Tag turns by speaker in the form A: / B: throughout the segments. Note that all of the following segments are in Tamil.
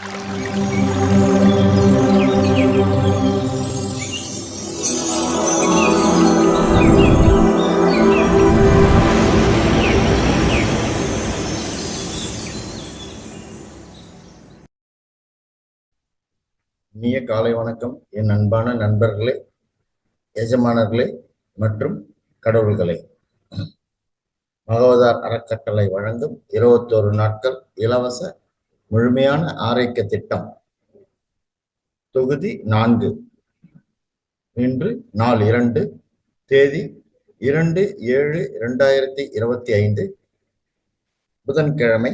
A: இனிய காலை வணக்கம் என் அன்பான நண்பர்களே, எஜமானர்களே மற்றும் கடவுள்களே. மகவதார் அறக்கட்டளை வழங்கும் 21 நாட்கள் இலவச முழுமையான ஆரோக்கிய திட்டம் தொகுதி 4. இன்று நாள் 2, தேதி 2/7/2025, புதன்கிழமை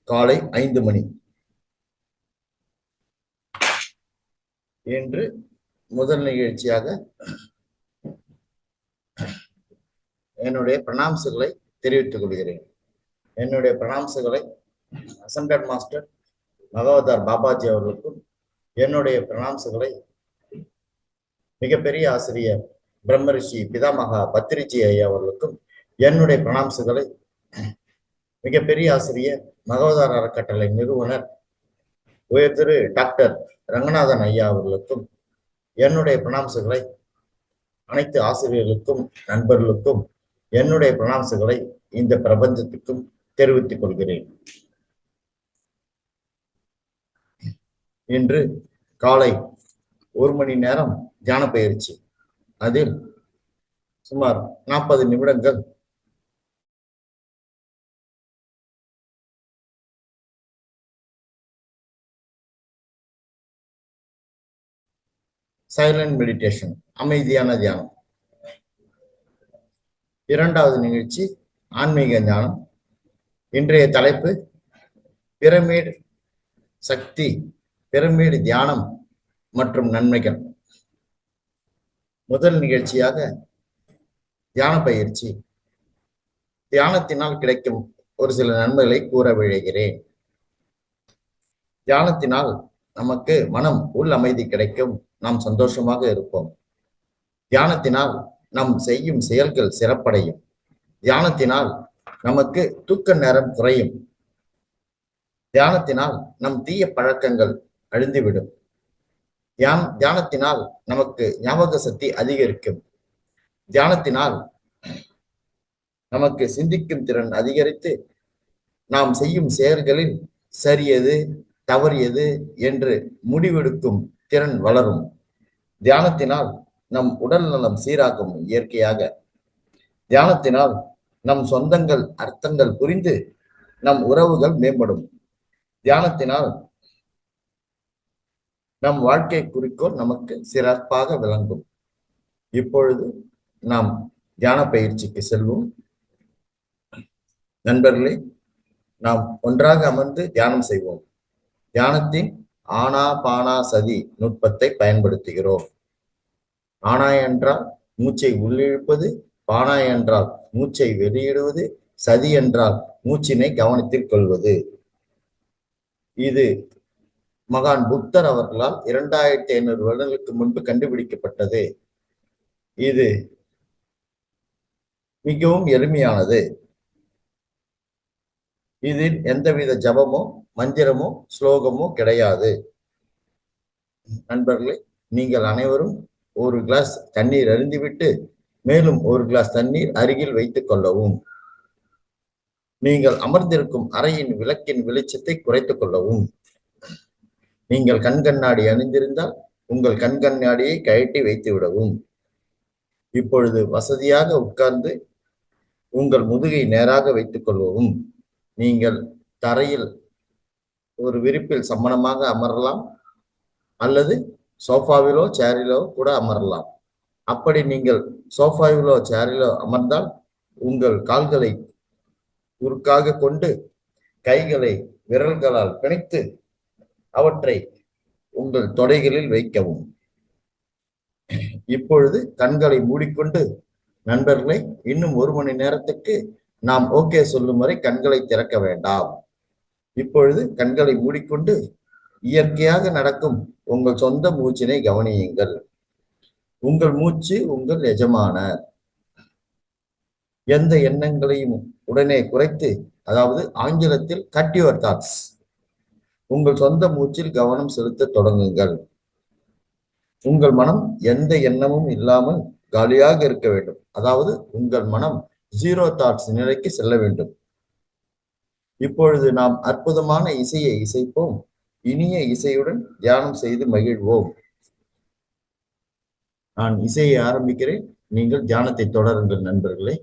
A: காலை 5 மணி. இன்று முதல் நிகழ்ச்சியாக என்னுடைய பிரணாம்சுகளை தெரிவித்துக் கொள்கிறேன். என்னுடைய பிரணாம்சுகளை அசண்டட் மாஸ்டர் மகவதார் பாபாஜி அவர்களுக்கும், என்னுடைய பிரணாம்சுகளை மிகப்பெரிய ஆசிரியர் பிரம்மரிஷி பிதாமகா பத்திரிஜி ஐயா அவர்களுக்கும், என்னுடைய பிரணாம்சுகளை மிகப்பெரிய ஆசிரியர் மகவதார் அறக்கட்டளை நிறுவனர் உயர் திரு டாக்டர் ரங்கநாதன் ஐயா அவர்களுக்கும், என்னுடைய பிரணாம்சுகளை அனைத்து ஆசிரியர்களுக்கும் நண்பர்களுக்கும், என்னுடைய பிரணாம்சுகளை இந்த பிரபஞ்சத்துக்கும் தெரிவித்துக் கொள்கிறேன். இன்று காலை 1 மணி நேரம் தியான பயிற்சி. அதில் சுமார் 40 நிமிடங்கள் சைலண்ட் மெடிடேஷன், அமைதியான தியானம். 2வது நிகழ்ச்சி ஆன்மீக ஞானம். இன்றைய தலைப்பு பிரமிடு சக்தி, பிரமிடு தியானம் மற்றும் நன்மைகள். முதல் நிகழ்ச்சியாக தியான பயிற்சி. தியானத்தினால் கிடைக்கும் ஒரு சில நன்மைகளை கூற விழைகிறேன். தியானத்தினால் நமக்கு மனம் உள் அமைதி கிடைக்கும், நாம் சந்தோஷமாக இருப்போம். தியானத்தினால் நாம் செய்யும் செயல்கள் சிறப்படையும். தியானத்தினால் நமக்கு தூக்க நேரம் குறையும். தியானத்தினால் நம் தீய பழக்கங்கள் அழிந்துவிடும். தியானத்தினால் நமக்கு ஞாபக சக்தி அதிகரிக்கும். தியானத்தினால் நமக்கு சிந்திக்கும் திறன் அதிகரித்து நாம் செய்யும் செயல்களில் சரியது தவறியது என்று முடிவெடுக்கும் திறன் வளரும். தியானத்தினால் நம் உடல் நலம் சீராகும். இயற்கையாக தியானத்தினால் நம் சொந்தங்கள் அர்த்தங்கள் புரிந்து நம் உறவுகள் மேம்படும். தியானத்தினால் நம் வாழ்க்கை குறிக்கோள் நமக்கு சிறப்பாக விளங்கும். இப்பொழுது நாம் தியான பயிற்சிக்கு செல்வோம். நண்பர்களே, நாம் ஒன்றாக அமர்ந்து தியானம் செய்வோம். தியானத்தின் ஆனா பானா சதி நுட்பத்தை பயன்படுத்துகிறோம். ஆனா என்றால் மூச்சை உள்ளிழுப்பது, பானா என்றால் மூச்சை வெளியிடுவது, சதி என்றால் மூச்சினை கவனத்தில் கொள்வது. இது மகான் புத்தர் அவர்களால் 2500 வருடங்களுக்கு முன்பு கண்டுபிடிக்கப்பட்டது. இது மிகவும் எளிமையானது. இதில் எந்தவித ஜபமோ மந்திரமோ ஸ்லோகமோ கிடையாது. நண்பர்களே, நீங்கள் அனைவரும் ஒரு கிளாஸ் தண்ணீர் அருந்திவிட்டு மேலும் ஒரு கிளாஸ் தண்ணீர் அருகில் வைத்துக் கொள்ளவும். நீங்கள் அமர்ந்திருக்கும் அறையின் விளக்கின் வெளிச்சத்தை குறைத்துக் கொள்ளவும். நீங்கள் கண்கண்ணாடி அணிந்திருந்தால் உங்கள் கண்கண்ணாடியை கழட்டி வைத்து விடவும். இப்பொழுது வசதியாக உட்கார்ந்து உங்கள் முதுகை நேராக வைத்துக் கொள்ளவும். நீங்கள் தரையில் ஒரு விரிப்பில் சம்மணமாக அமரலாம், அல்லது சோஃபாவிலோ சேரிலோ கூட அமரலாம். அப்படி நீங்கள் சோஃபாவிலோ சேரிலோ அமர்ந்தால் உங்கள் கால்களை குறுக்காக கொண்டு கைகளை விரல்களால் பிணைத்து அவற்றை உங்கள் தொடைகளில் வைக்கவும். இப்பொழுது கண்களை மூடிக்கொண்டு, நண்பர்களை, இன்னும் 1 மணி நேரத்துக்கு நாம் ஓகே சொல்லும் வரை கண்களை திறக்க வேண்டாம். இப்பொழுது கண்களை மூடிக்கொண்டு இயற்கையாக நடக்கும் உங்கள் சொந்த மூச்சினை கவனியுங்கள். உங்கள் மூச்சு உங்கள் எஜமானர். எந்த எண்ணங்களையும் உடனே குறைத்து, அதாவது ஆங்கிலத்தில் கட் யுவர் தாட்ஸ், உங்கள் சொந்த மூச்சில் கவனம் செலுத்த தொடங்குங்கள். உங்கள் மனம் எந்த எண்ணமும் இல்லாமல் காலியாக இருக்க வேண்டும். அதாவது உங்கள் மனம் 0 தாட்ஸ் நிலைக்கு செல்ல வேண்டும். இப்பொழுது நாம் அற்புதமான இசையை இசைப்போம். இனிய இசையுடன் தியானம் செய்து மகிழ்வோம். நான் இசையை ஆரம்பிக்கிறேன். நீங்கள் தியானத்தை தொடருங்கள் நண்பர்களே.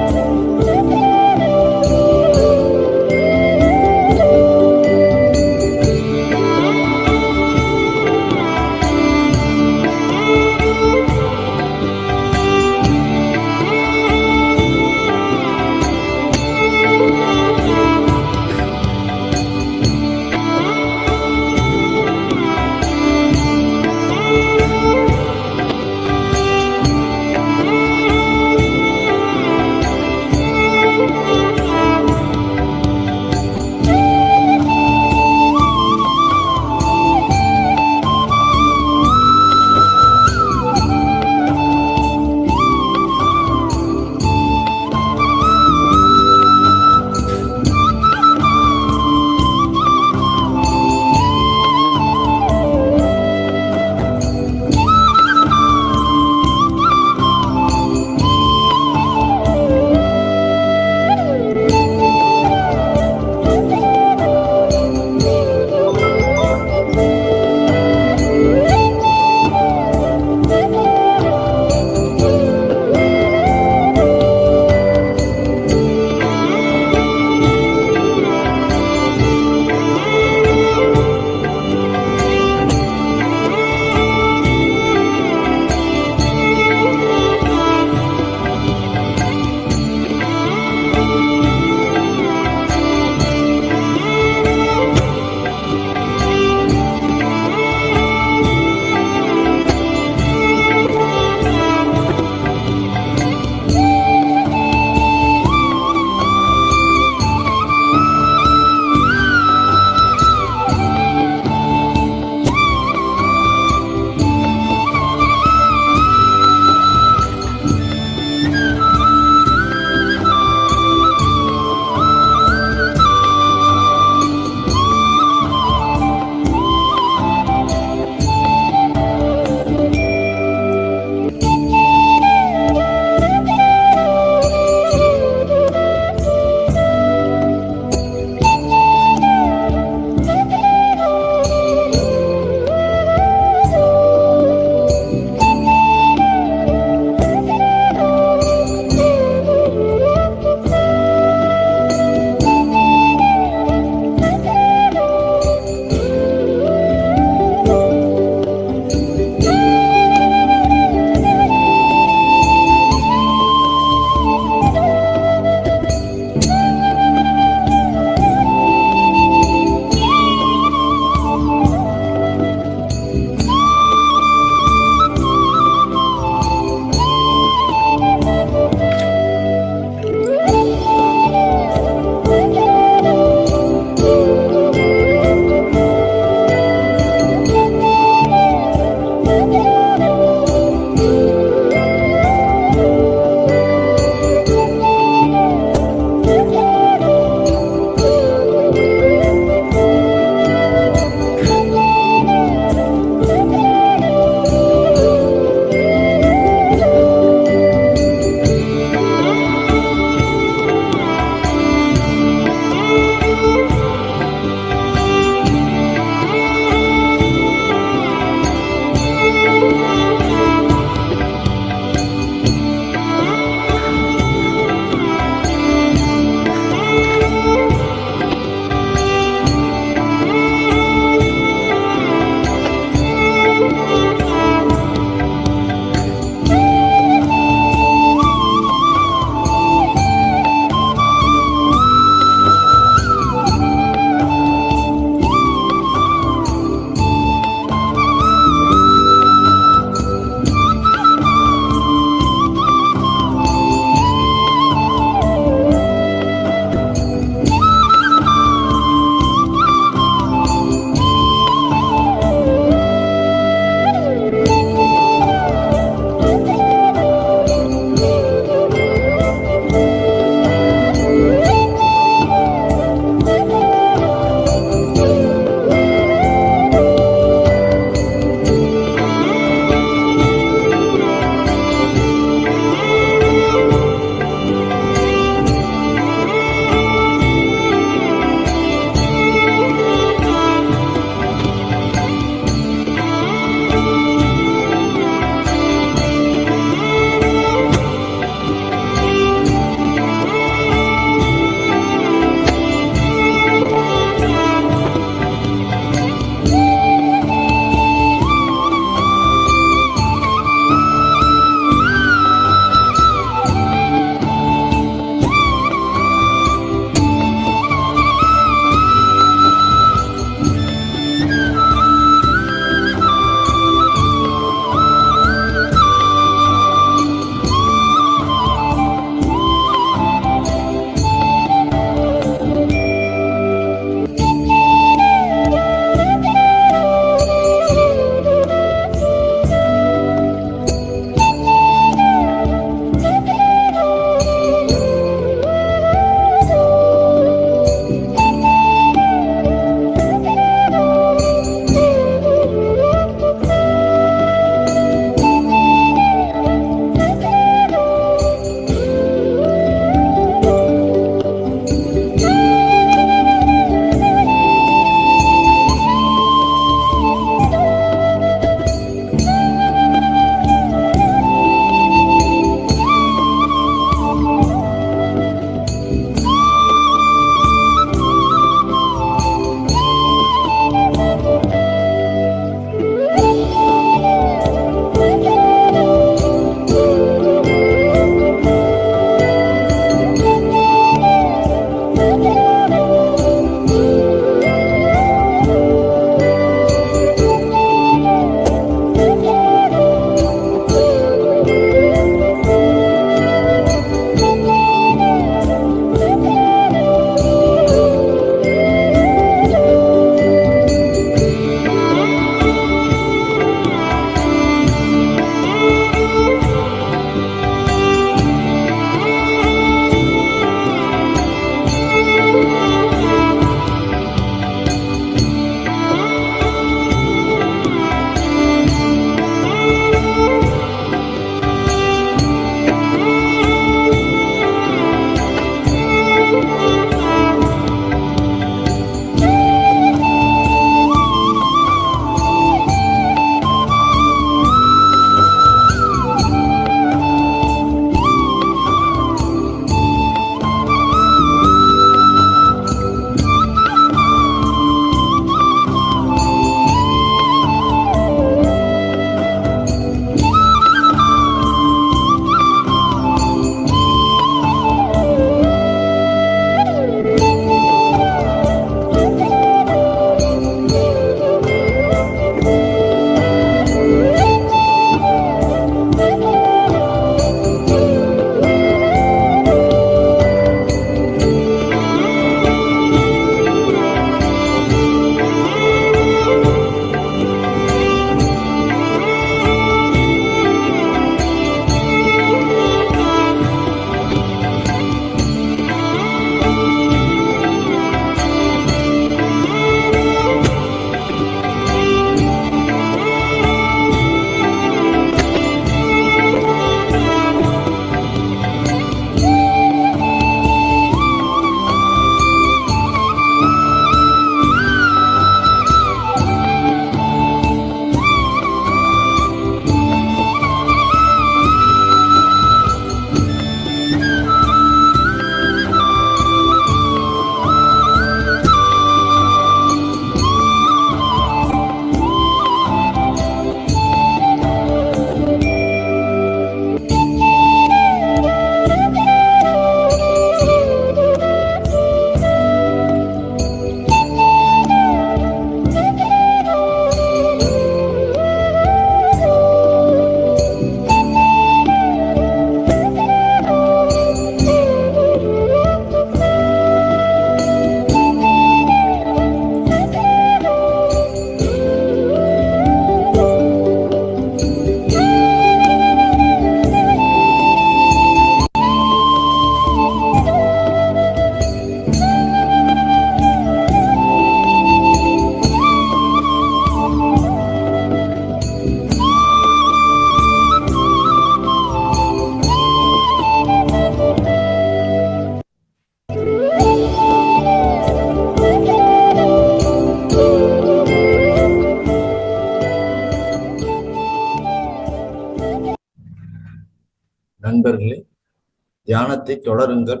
A: தியானத்தை தொடருங்கள்.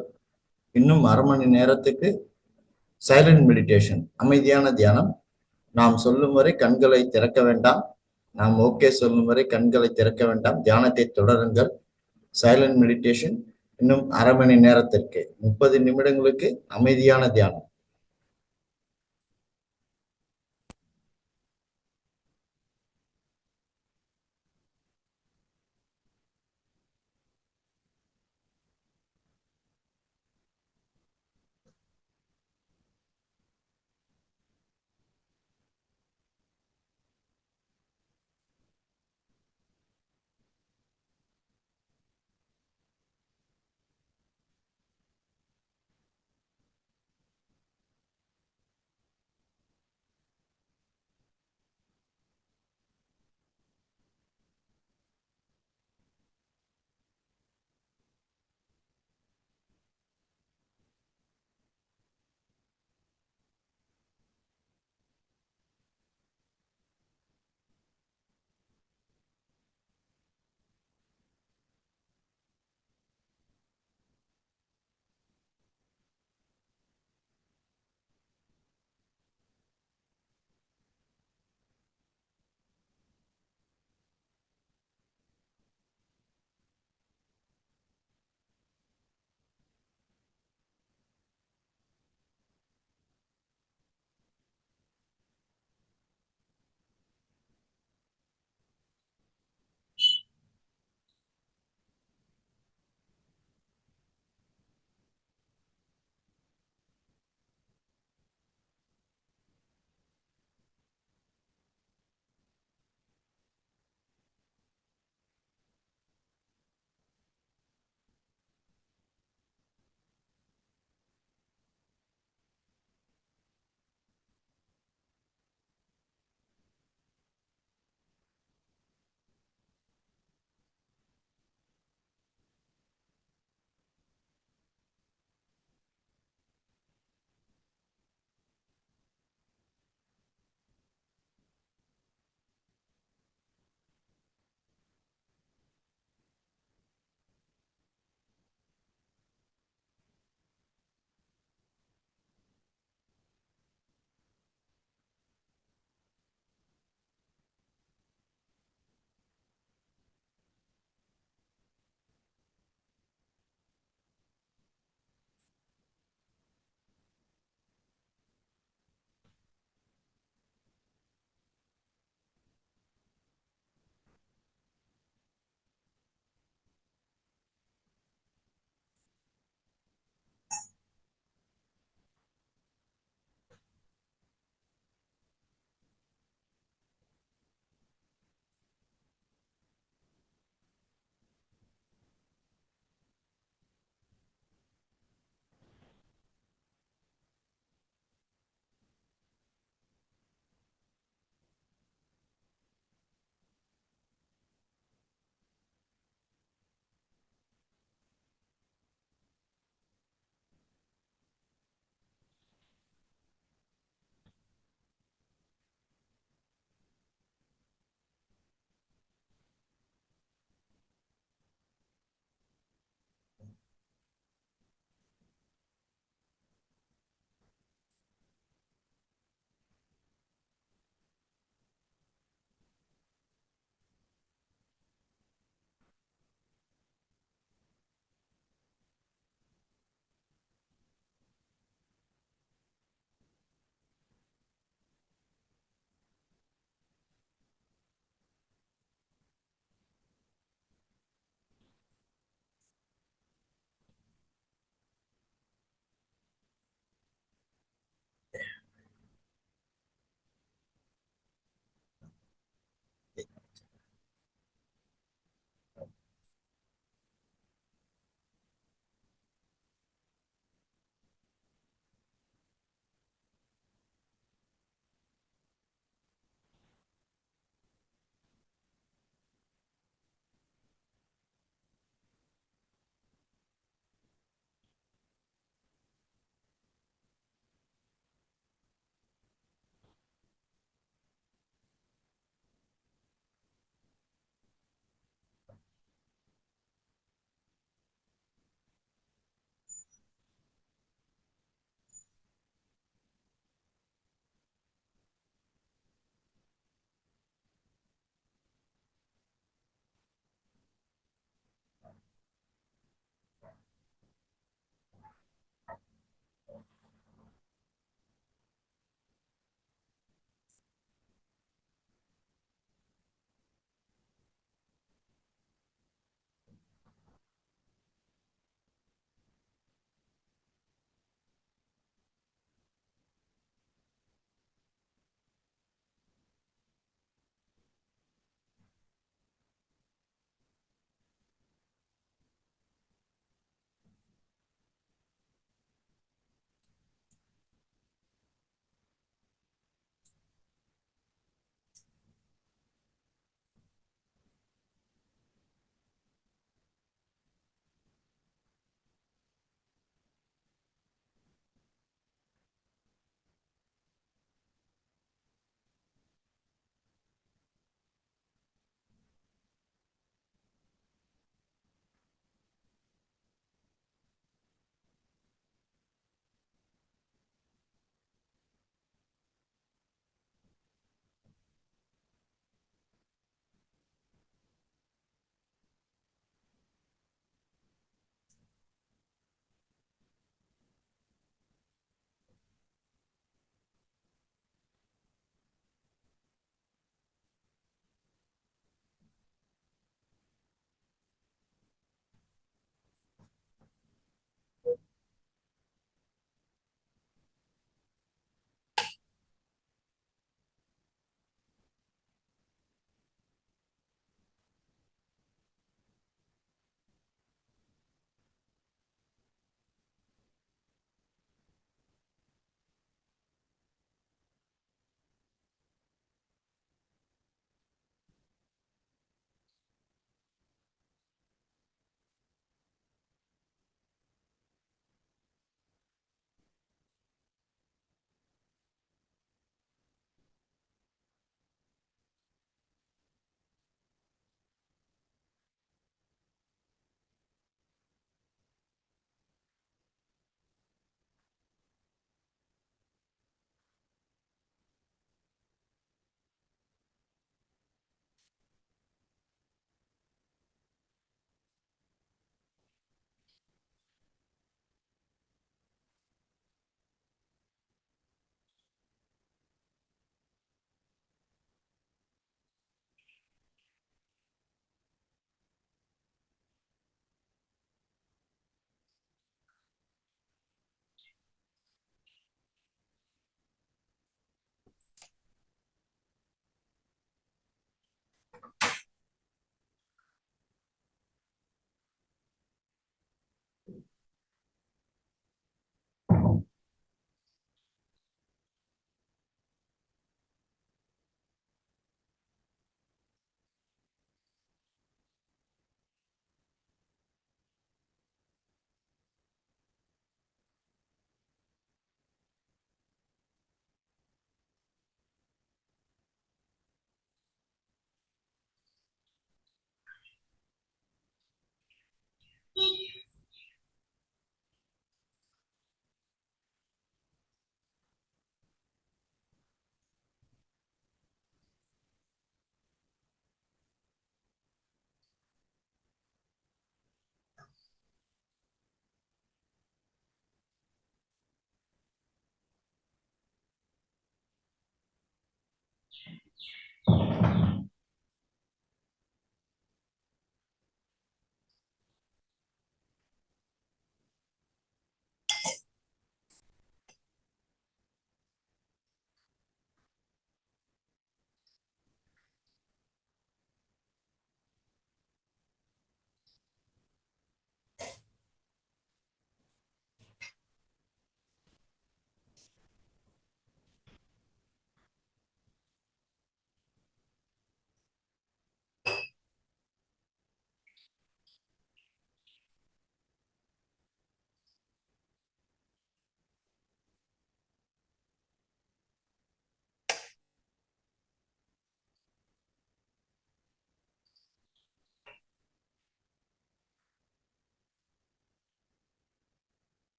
A: இன்னும் அரை மணி நேரத்துக்கு சைலண்ட் மெடிடேஷன், அமைதியான தியானம். நாம் சொல்லும் வரை கண்களை திறக்க வேண்டாம். நாம் ஓகே சொல்லும் வரை கண்களை திறக்க வேண்டாம். தியானத்தை தொடருங்கள். சைலண்ட் மெடிடேஷன் இன்னும் அரை மணி நேரத்திற்கு 30 நிமிடங்களுக்கு அமைதியான தியானம்.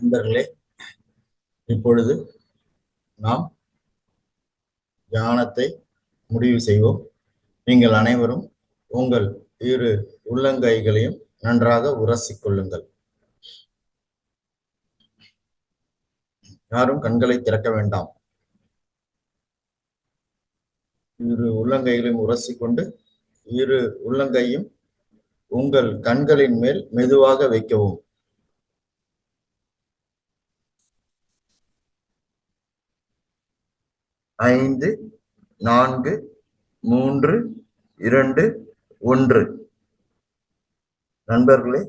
A: நண்பர்களே, இப்பொழுது நாம் தியானத்தை முடிவு செய்வோம். நீங்கள் அனைவரும் உங்கள் இரு உள்ளங்கைகளையும் நன்றாக உரசிக் கொள்ளுங்கள். யாரும் கண்களை திறக்க வேண்டாம். இரு உள்ளங்கைகளையும் உரசிக்கொண்டு இரு உள்ளங்கையும் உங்கள் கண்களின் மேல் மெதுவாக வைக்கவும். 5, 4, 3, 2, 1. நண்பர்களே,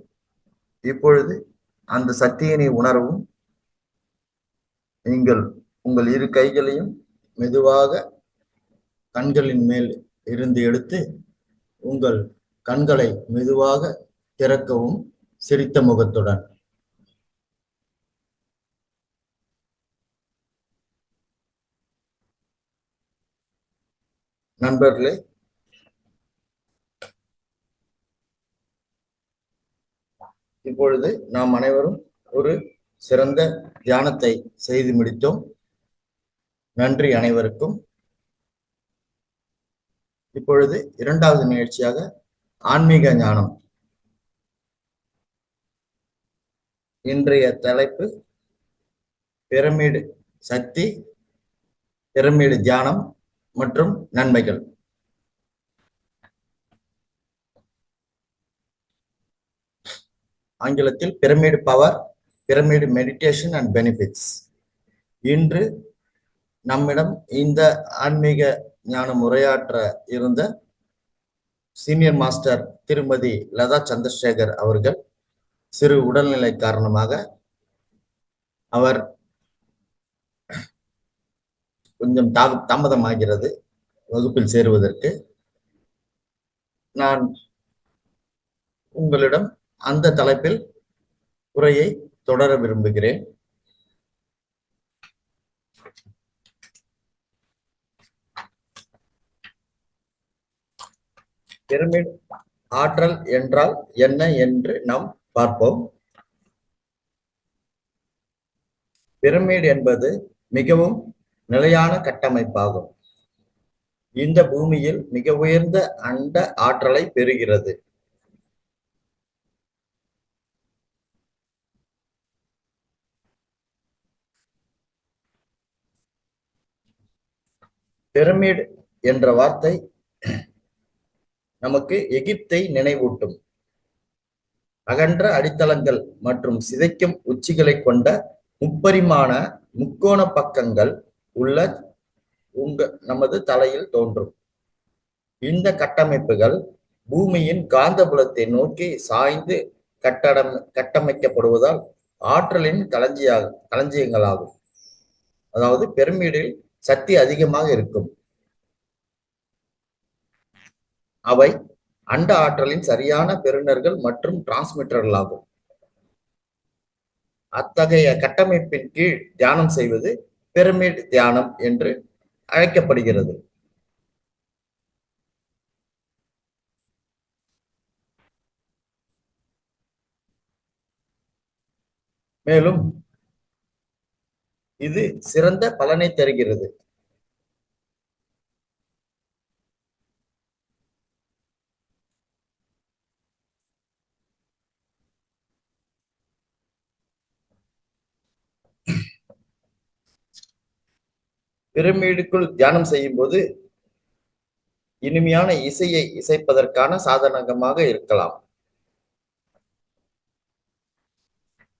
A: இப்பொழுது அந்த சக்தியினை உணரவும். நீங்கள் உங்கள் இரு கைகளையும் மெதுவாக கண்களின் மேல் இருந்து எடுத்து உங்கள் கண்களை மெதுவாக திறக்கவும், சிரித்த முகத்துடன். நண்பர்களே, இப்பொழுது நாம் அனைவரும் ஒரு சிறந்த தியானத்தை செய்து முடித்தோம். நன்றி அனைவருக்கும். இப்பொழுது இரண்டாவது நிகழ்ச்சியாக ஆன்மீக ஞானம். இன்றைய தலைப்பு பிரமிடு சக்தி, பிரமிடு தியானம் மற்றும் நன்மைகள். ஆங்கிலத்தில் pyramid power, pyramid meditation and benefits. இன்று நம்மிடம் இந்த ஆன்மீக ஞானம் உரையாற்ற இருந்த சீனியர் மாஸ்டர் திருமதி லதா சந்திரசேகர் அவர்கள் சிறு உடல்நிலை காரணமாக அவர் கொஞ்சம் தாமதமாகிறது வகுப்பில் சேருவதற்கு. நான் உங்களிடம் அந்த தலைப்பில் உரையை தொடர விரும்புகிறேன். பிரமிடு ஆற்றல் என்றால் என்ன என்று நாம் பார்ப்போம். பிரமிடு என்பது மிகவும் நிலையான கட்டமைப்பாகும். இந்த பூமியில் மிக உயர்ந்த அண்ட ஆற்றலை பெறுகிறது. பிரமிடு என்ற வார்த்தை நமக்கு எகிப்தை நினைவூட்டும். அகன்ற அடித்தளங்கள் மற்றும் சிதைக்கும் உச்சிகளை கொண்ட முப்பரிமாண முக்கோண பக்கங்கள் உள்ள நமது தலையில் தோன்றும். இந்த கட்டமைப்புகள் பூமியின் காந்தபுலத்தை நோக்கி சாய்ந்து கட்டமைக்கப்படுவதால் ஆற்றலின் களஞ்சியங்களாகும். அதாவது பிரமிடில் சக்தி அதிகமாக இருக்கும். அவை அண்ட ஆற்றலின் சரியான பெறுநர்கள் மற்றும் டிரான்ஸ்மிட்டர்களாகும். அத்தகைய கட்டமைப்பின் கீழ் தியானம் செய்வது பிரமிடு தியானம் என்று அழைக்கப்படுகிறது. மேலும் இது சிறந்த பலனை தருகிறது. பிரமிடுக்குள் தியானம் செய்யும் போது இனிமையான இசையை இசைப்பதற்கான சாதனமாக இருக்கலாம்.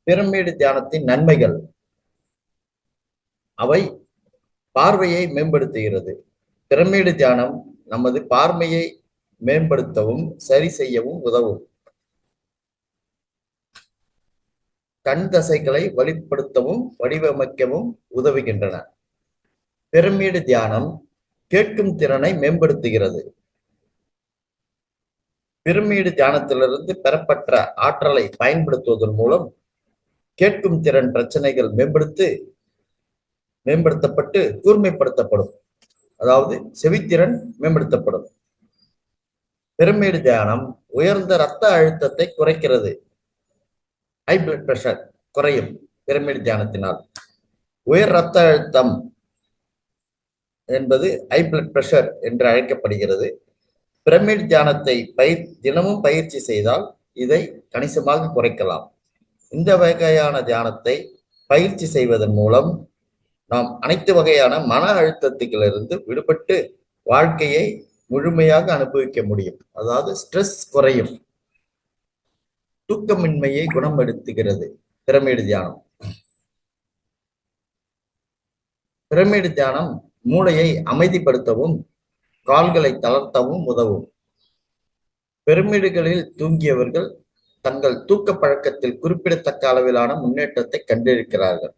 A: பிரமிடு தியானத்தின் நன்மைகள். அவை பார்வையை மேம்படுத்துகிறது. பிரமிடு தியானம் நமது பார்வையை மேம்படுத்தவும் சரி செய்யவும் உதவும். கண் தசைகளை வலுப்படுத்தவும் வடிவமைக்கவும் உதவுகின்றன. பிரமிடு தியானம் கேட்கும் திறனை மேம்படுத்துகிறது. பிரமிடு தியானத்திலிருந்து பெறப்பட்ட ஆற்றலை பயன்படுத்துவதன் மூலம் கேட்கும் திறன் பிரச்சனைகள் மேம்படுத்தப்பட்டு கூர்மைப்படுத்தப்படும். அதாவது செவித்திறன் மேம்படுத்தப்படும். பிரமிடு தியானம் உயர்ந்த இரத்த அழுத்தத்தை குறைக்கிறது. ஹை பிளட் பிரஷர் குறையும். பிரமிடு தியானத்தினால். உயர் ரத்த அழுத்தம் என்பது ஹை பிளட் பிரஷர் என்று அழைக்கப்படுகிறது. பிரமிடு தியானத்தை தினமும் பயிற்சி செய்தால் இதை கணிசமாக குறைக்கலாம். இந்த வகையான தியானத்தை பயிற்சி செய்வதன் மூலம் நாம் அனைத்து வகையான மன அழுத்தத்துக்களிலிருந்து விடுபட்டு வாழ்க்கையை முழுமையாக அனுபவிக்க முடியும். அதாவது ஸ்ட்ரெஸ் குறையும். தூக்கமின்மையை குணப்படுத்துகிறது பிரமிடு தியானம். பிரமிடு தியானம் மூளையை அமைதிப்படுத்தவும் கால்களை தளர்த்தவும் உதவும். பிரமிடுகளில் தூங்கியவர்கள் தங்கள் தூக்க பழக்கத்தில் குறிப்பிடத்தக்க அளவிலான முன்னேற்றத்தை கண்டிருக்கிறார்கள்.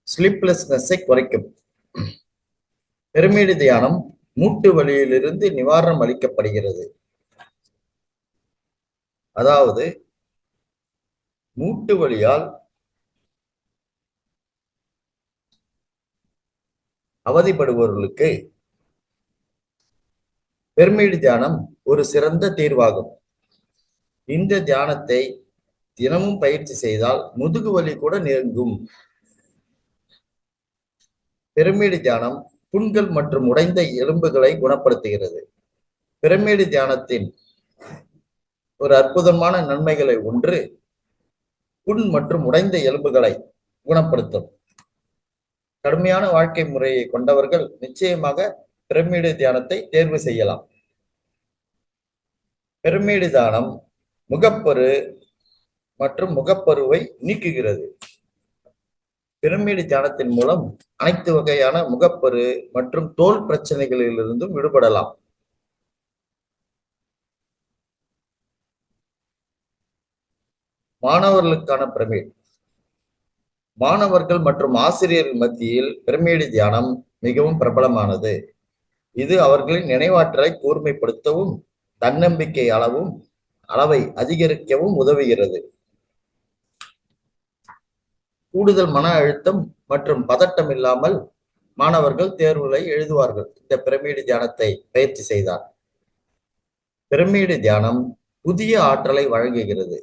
A: ஸ்லீப்லெஸ்னஸை குறைக்கும். பிரமிடு தியானம் மூட்டு வலியிலிருந்து நிவாரணம் அளிக்கப்படுகிறது. அதாவது மூட்டு வலியால் அவதிப்படுபவர்களுக்கு பிரமிடு தியானம் ஒரு சிறந்த தீர்வாகும். இந்த தியானத்தை தினமும் பயிற்சி செய்தால் முதுகு வலி கூட நீங்கும். பிரமிடு தியானம் புண்கள் மற்றும் உடைந்த எலும்புகளை குணப்படுத்துகிறது. பிரமிடு தியானத்தின் ஒரு அற்புதமான நன்மைகளை ஒன்று புண் மற்றும் உடைந்த எலும்புகளை குணப்படுத்தும். கடுமையான வாழ்க்கை முறையை கொண்டவர்கள் நிச்சயமாக பிரமிடு தியானத்தை தேர்வு செய்யலாம். பிரமிடு தியானம் முகப்பரு மற்றும் முகப்பருவை நீக்குகிறது. பிரமிடு தியானத்தின் மூலம் அனைத்து வகையான முகப்பரு மற்றும் தோல் பிரச்சனைகளிலிருந்தும் விடுபடலாம். மாணவர்களுக்கான பிரமிடு. மாணவர்கள் மற்றும் ஆசிரியர்கள் மத்தியில் பிரமிடு தியானம் மிகவும் பிரபலமானது. இது அவர்களின் நினைவாற்றலை கூர்மைப்படுத்தவும் தன்னம்பிக்கை அளவை அதிகரிக்கவும் உதவுகிறது. கூடுதல் மன அழுத்தம் மற்றும் பதட்டம் இல்லாமல் மாணவர்கள் தேர்வுகளை எழுதுவார்கள் இந்த பிரமிடு தியானத்தை பயிற்சி செய்தார். பிரமிடு தியானம் புதிய ஆற்றலை வழங்குகிறது.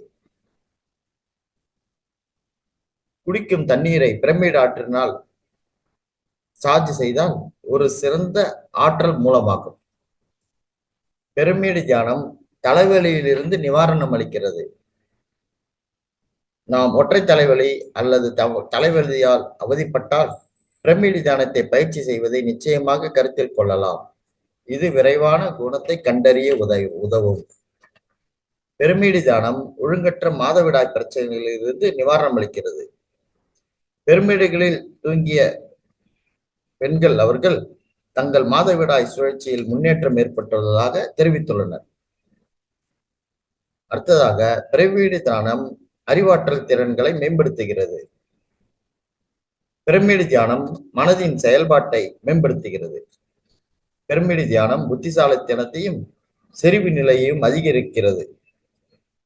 A: குடிக்கும் தண்ணீரை பிரமிடு ஆற்றினால் சார்ஜ் செய்தால் ஒரு சிறந்த ஆற்றல் மூலமாகும். பிரமிடு தியானம் தலைவலியிலிருந்து நிவாரணம் அளிக்கிறது. நாம் ஒற்றை தலைவலி அல்லது தலைவலியால் அவதிப்பட்டால் பிரமிடு தியானத்தை பயிற்சி செய்வதை நிச்சயமாக கருத்தில் கொள்ளலாம். இது விரைவான குணத்தை கண்டறிய உதவும். பிரமிடு தியானம் ஒழுங்கற்ற மாதவிடாய் பிரச்சனைகளிலிருந்து நிவாரணம் அளிக்கிறது. பிரமிடுகளில் தூங்கிய பெண்கள் அவர்கள் தங்கள் மாதவிடாய் சுழற்சியில் முன்னேற்றம் ஏற்பட்டுள்ளதாக தெரிவித்துள்ளனர். அடுத்ததாக பிரமிடு தியானம் அறிவாற்றல் திறன்களை மேம்படுத்துகிறது. பிரமிடு தியானம் மனதின் செயல்பாட்டை மேம்படுத்துகிறது. பிரமிடு தியானம் புத்திசாலித்தனத்தையும் செறிவு நிலையையும் அதிகரிக்கிறது.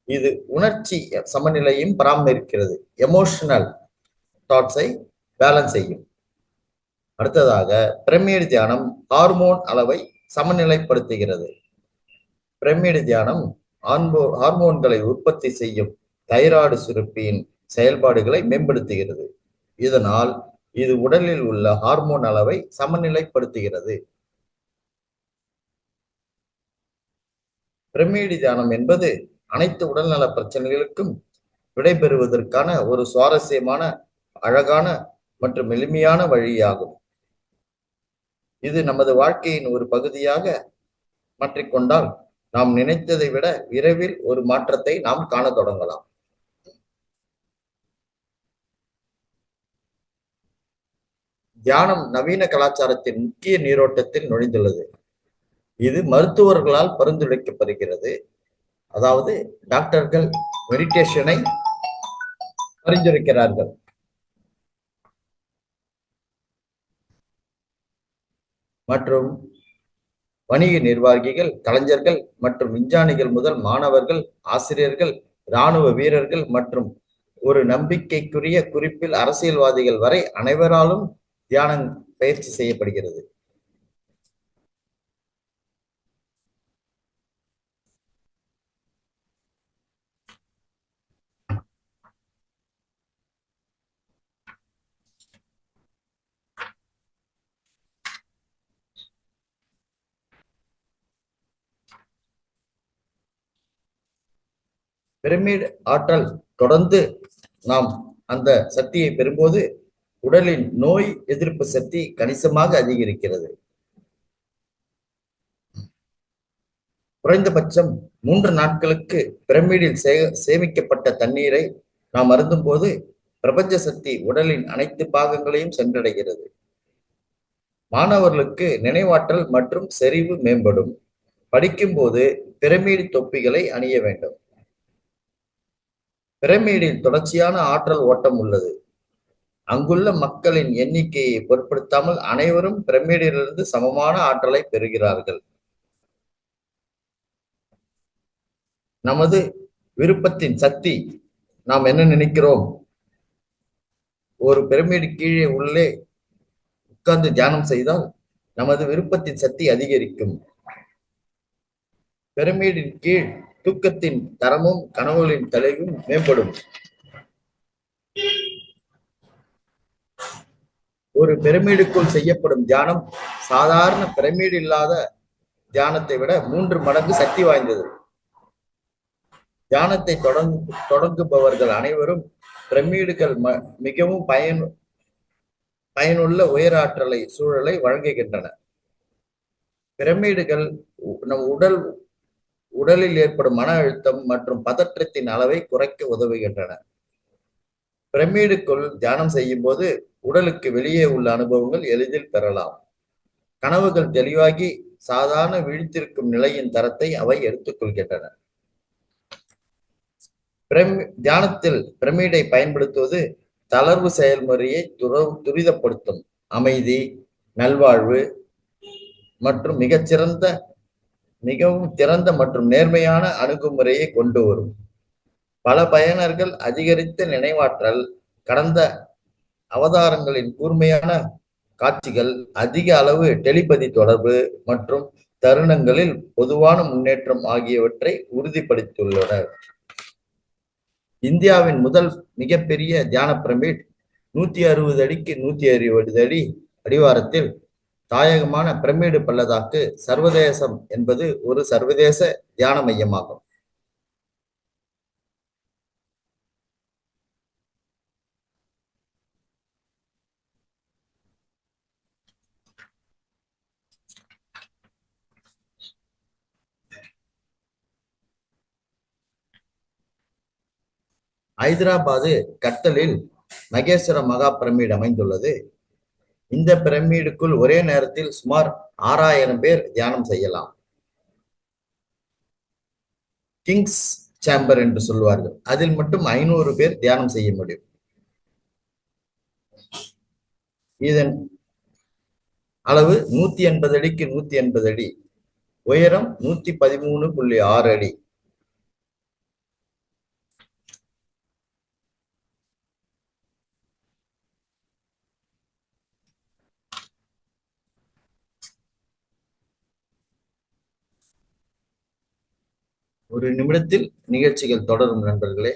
A: இது உணர்ச்சி சமநிலையும் பராமரிக்கிறது. எமோஷனல் தாட்ஸை பேலன்ஸ் செய்யும். அடுத்ததாக பிரமிடு தியானம் ஹார்மோன் அளவை சமநிலைப்படுத்துகிறது. பிரமிடு தியானம் ஹார்மோன்களை உற்பத்தி செய்யும் தைராய்டு சுரப்பியின் செயல்பாடுகளை மேம்படுத்துகிறது. இதனால் இது உடலில் உள்ள ஹார்மோன் அளவை சமநிலைப்படுத்துகிறது. பிரமிடு தியானம் என்பது அனைத்து உடல்நல பிரச்சனைகளுக்கும் விடைபெறுவதற்கான ஒரு சுவாரஸ்யமான, அழகான மற்றும் எளிமையான வழியாகும். இது நமது வாழ்க்கையின் ஒரு பகுதியாக மாற்றிக்கொண்டால் நாம் நினைத்ததை விட விரைவில் ஒரு மாற்றத்தை நாம் காண தொடங்கலாம். தியானம் நவீன கலாச்சாரத்தின் முக்கிய நீரோட்டத்தில் நுழைந்துள்ளது. இது மருத்துவர்களால் பரிந்துரைக்கப்படுகிறது. அதாவது டாக்டர்கள் மெடிடேஷனை பரிந்துரைக்கிறார்கள். மற்றும் வணிக நிர்வாகிகள், கலைஞர்கள் மற்றும் விஞ்ஞானிகள் முதல் மாணவர்கள், ஆசிரியர்கள், இராணுவ வீரர்கள் மற்றும் ஒரு நம்பிக்கைக்குரிய குறிப்பில் அரசியல்வாதிகள் வரை அனைவராலும் தியானம் பயிற்சி செய்யப்படுகிறது. பிரமிட் ஆற்றல் தொடர்ந்து நாம் அந்த சக்தியை பெறும்போது உடலின் நோய் எதிர்ப்பு சக்தி கணிசமாக அதிகரிக்கிறது. குறைந்தபட்சம் 3 நாட்களுக்கு பிரமிடில் சேமிக்கப்பட்ட தண்ணீரை நாம் அருந்தும் போது பிரபஞ்ச சக்தி உடலின் அனைத்து பாகங்களையும் சென்றடைகிறது. மாணவர்களுக்கு நினைவாற்றல் மற்றும் செறிவு மேம்படும். படிக்கும் போது பிரமிடு தொப்பிகளை அணிய வேண்டும். பிரமிடில் தொடர்ச்சியான ஆற்றல் ஓட்டம் உள்ளது. அங்குள்ள மக்களின் எண்ணிக்கையை பொருட்படுத்தாமல் அனைவரும் பிரமிடிலிருந்து சமமான ஆற்றலை பெறுகிறார்கள். நமது விருப்பத்தின் சக்தி. நாம் என்ன நினைக்கிறோம்? ஒரு பிரமிடு கீழே உள்ளே உட்கார்ந்து தியானம் செய்தால் நமது விருப்பத்தின் சக்தி அதிகரிக்கும். பிரமிடின் கீழ் தூக்கத்தின் தரமும் கனவுகளின் தெளிவும் மேம்படும். ஒரு பிரமிடுக்குள் செய்யப்படும் தியானம் சாதாரண பிரமிடு இல்லாத தியானத்தை விட 3 மடங்கு சக்தி வாய்ந்தது. தியானத்தை தொடங்குபவர்கள் அனைவரும் பிரமிடுகள் மிகவும் பயனுள்ள உயராற்றலை சூழலை வழங்குகின்றன. பிரமிடுகள் நம் உடலில் ஏற்படும் மன அழுத்தம் மற்றும் பதற்றத்தின் அளவை குறைக்க உதவுகின்றன. பிரமிடுக்குள் தியானம் செய்யும் போது உடலுக்கு வெளியே உள்ள அனுபவங்கள் எளிதில் பெறலாம். கனவுகள் தெளிவாகி சாதாரண விழித்திருக்கும் நிலையின் தரத்தை அவை எடுத்துக்கொள்கின்றன. தியானத்தில் பிரமிடை பயன்படுத்துவது தளர்வு செயல்முறையை துரிதப்படுத்தும். அமைதி, நல்வாழ்வு மற்றும் மிகவும் திறந்த மற்றும் நேர்மையான அணுகுமுறையை கொண்டு வரும். பல பயனர்கள் அதிகரித்த நினைவாற்றல், கடந்த அவதாரங்களின் கூர்மையான காட்சிகள், அதிக அளவு டெலிபதி தொடர்பு மற்றும் தருணங்களில் பொதுவான முன்னேற்றம் ஆகியவற்றை உறுதிப்படுத்தியுள்ளனர். இந்தியாவின் முதல் மிகப்பெரிய தியான பிரமிட் 160 அடிக்கு 160 அடி அடிவாரத்தில் தாயகமான பிரமிடு பள்ளத்தாக்கு சர்வதேசம் என்பது ஒரு சர்வதேச தியான மையமாகும். ஹைதராபாத் கட்டலில் மகேஸ்வர மகா பிரமிடு அமைந்துள்ளது. இந்த பிரமிடுக்குள் ஒரே நேரத்தில் சுமார் 6000 பேர் தியானம் செய்யலாம். கிங்ஸ் சேம்பர் என்று சொல்வார்கள். அதில் மட்டும் 500 பேர் தியானம் செய்ய முடியும். இதன் அளவு 180 அடிக்கு 180 அடி, உயரம் 113.6 அடி. ஒரு நிமிடத்தில் நிகழ்ச்சிகள் தொடரும் நண்பர்களே.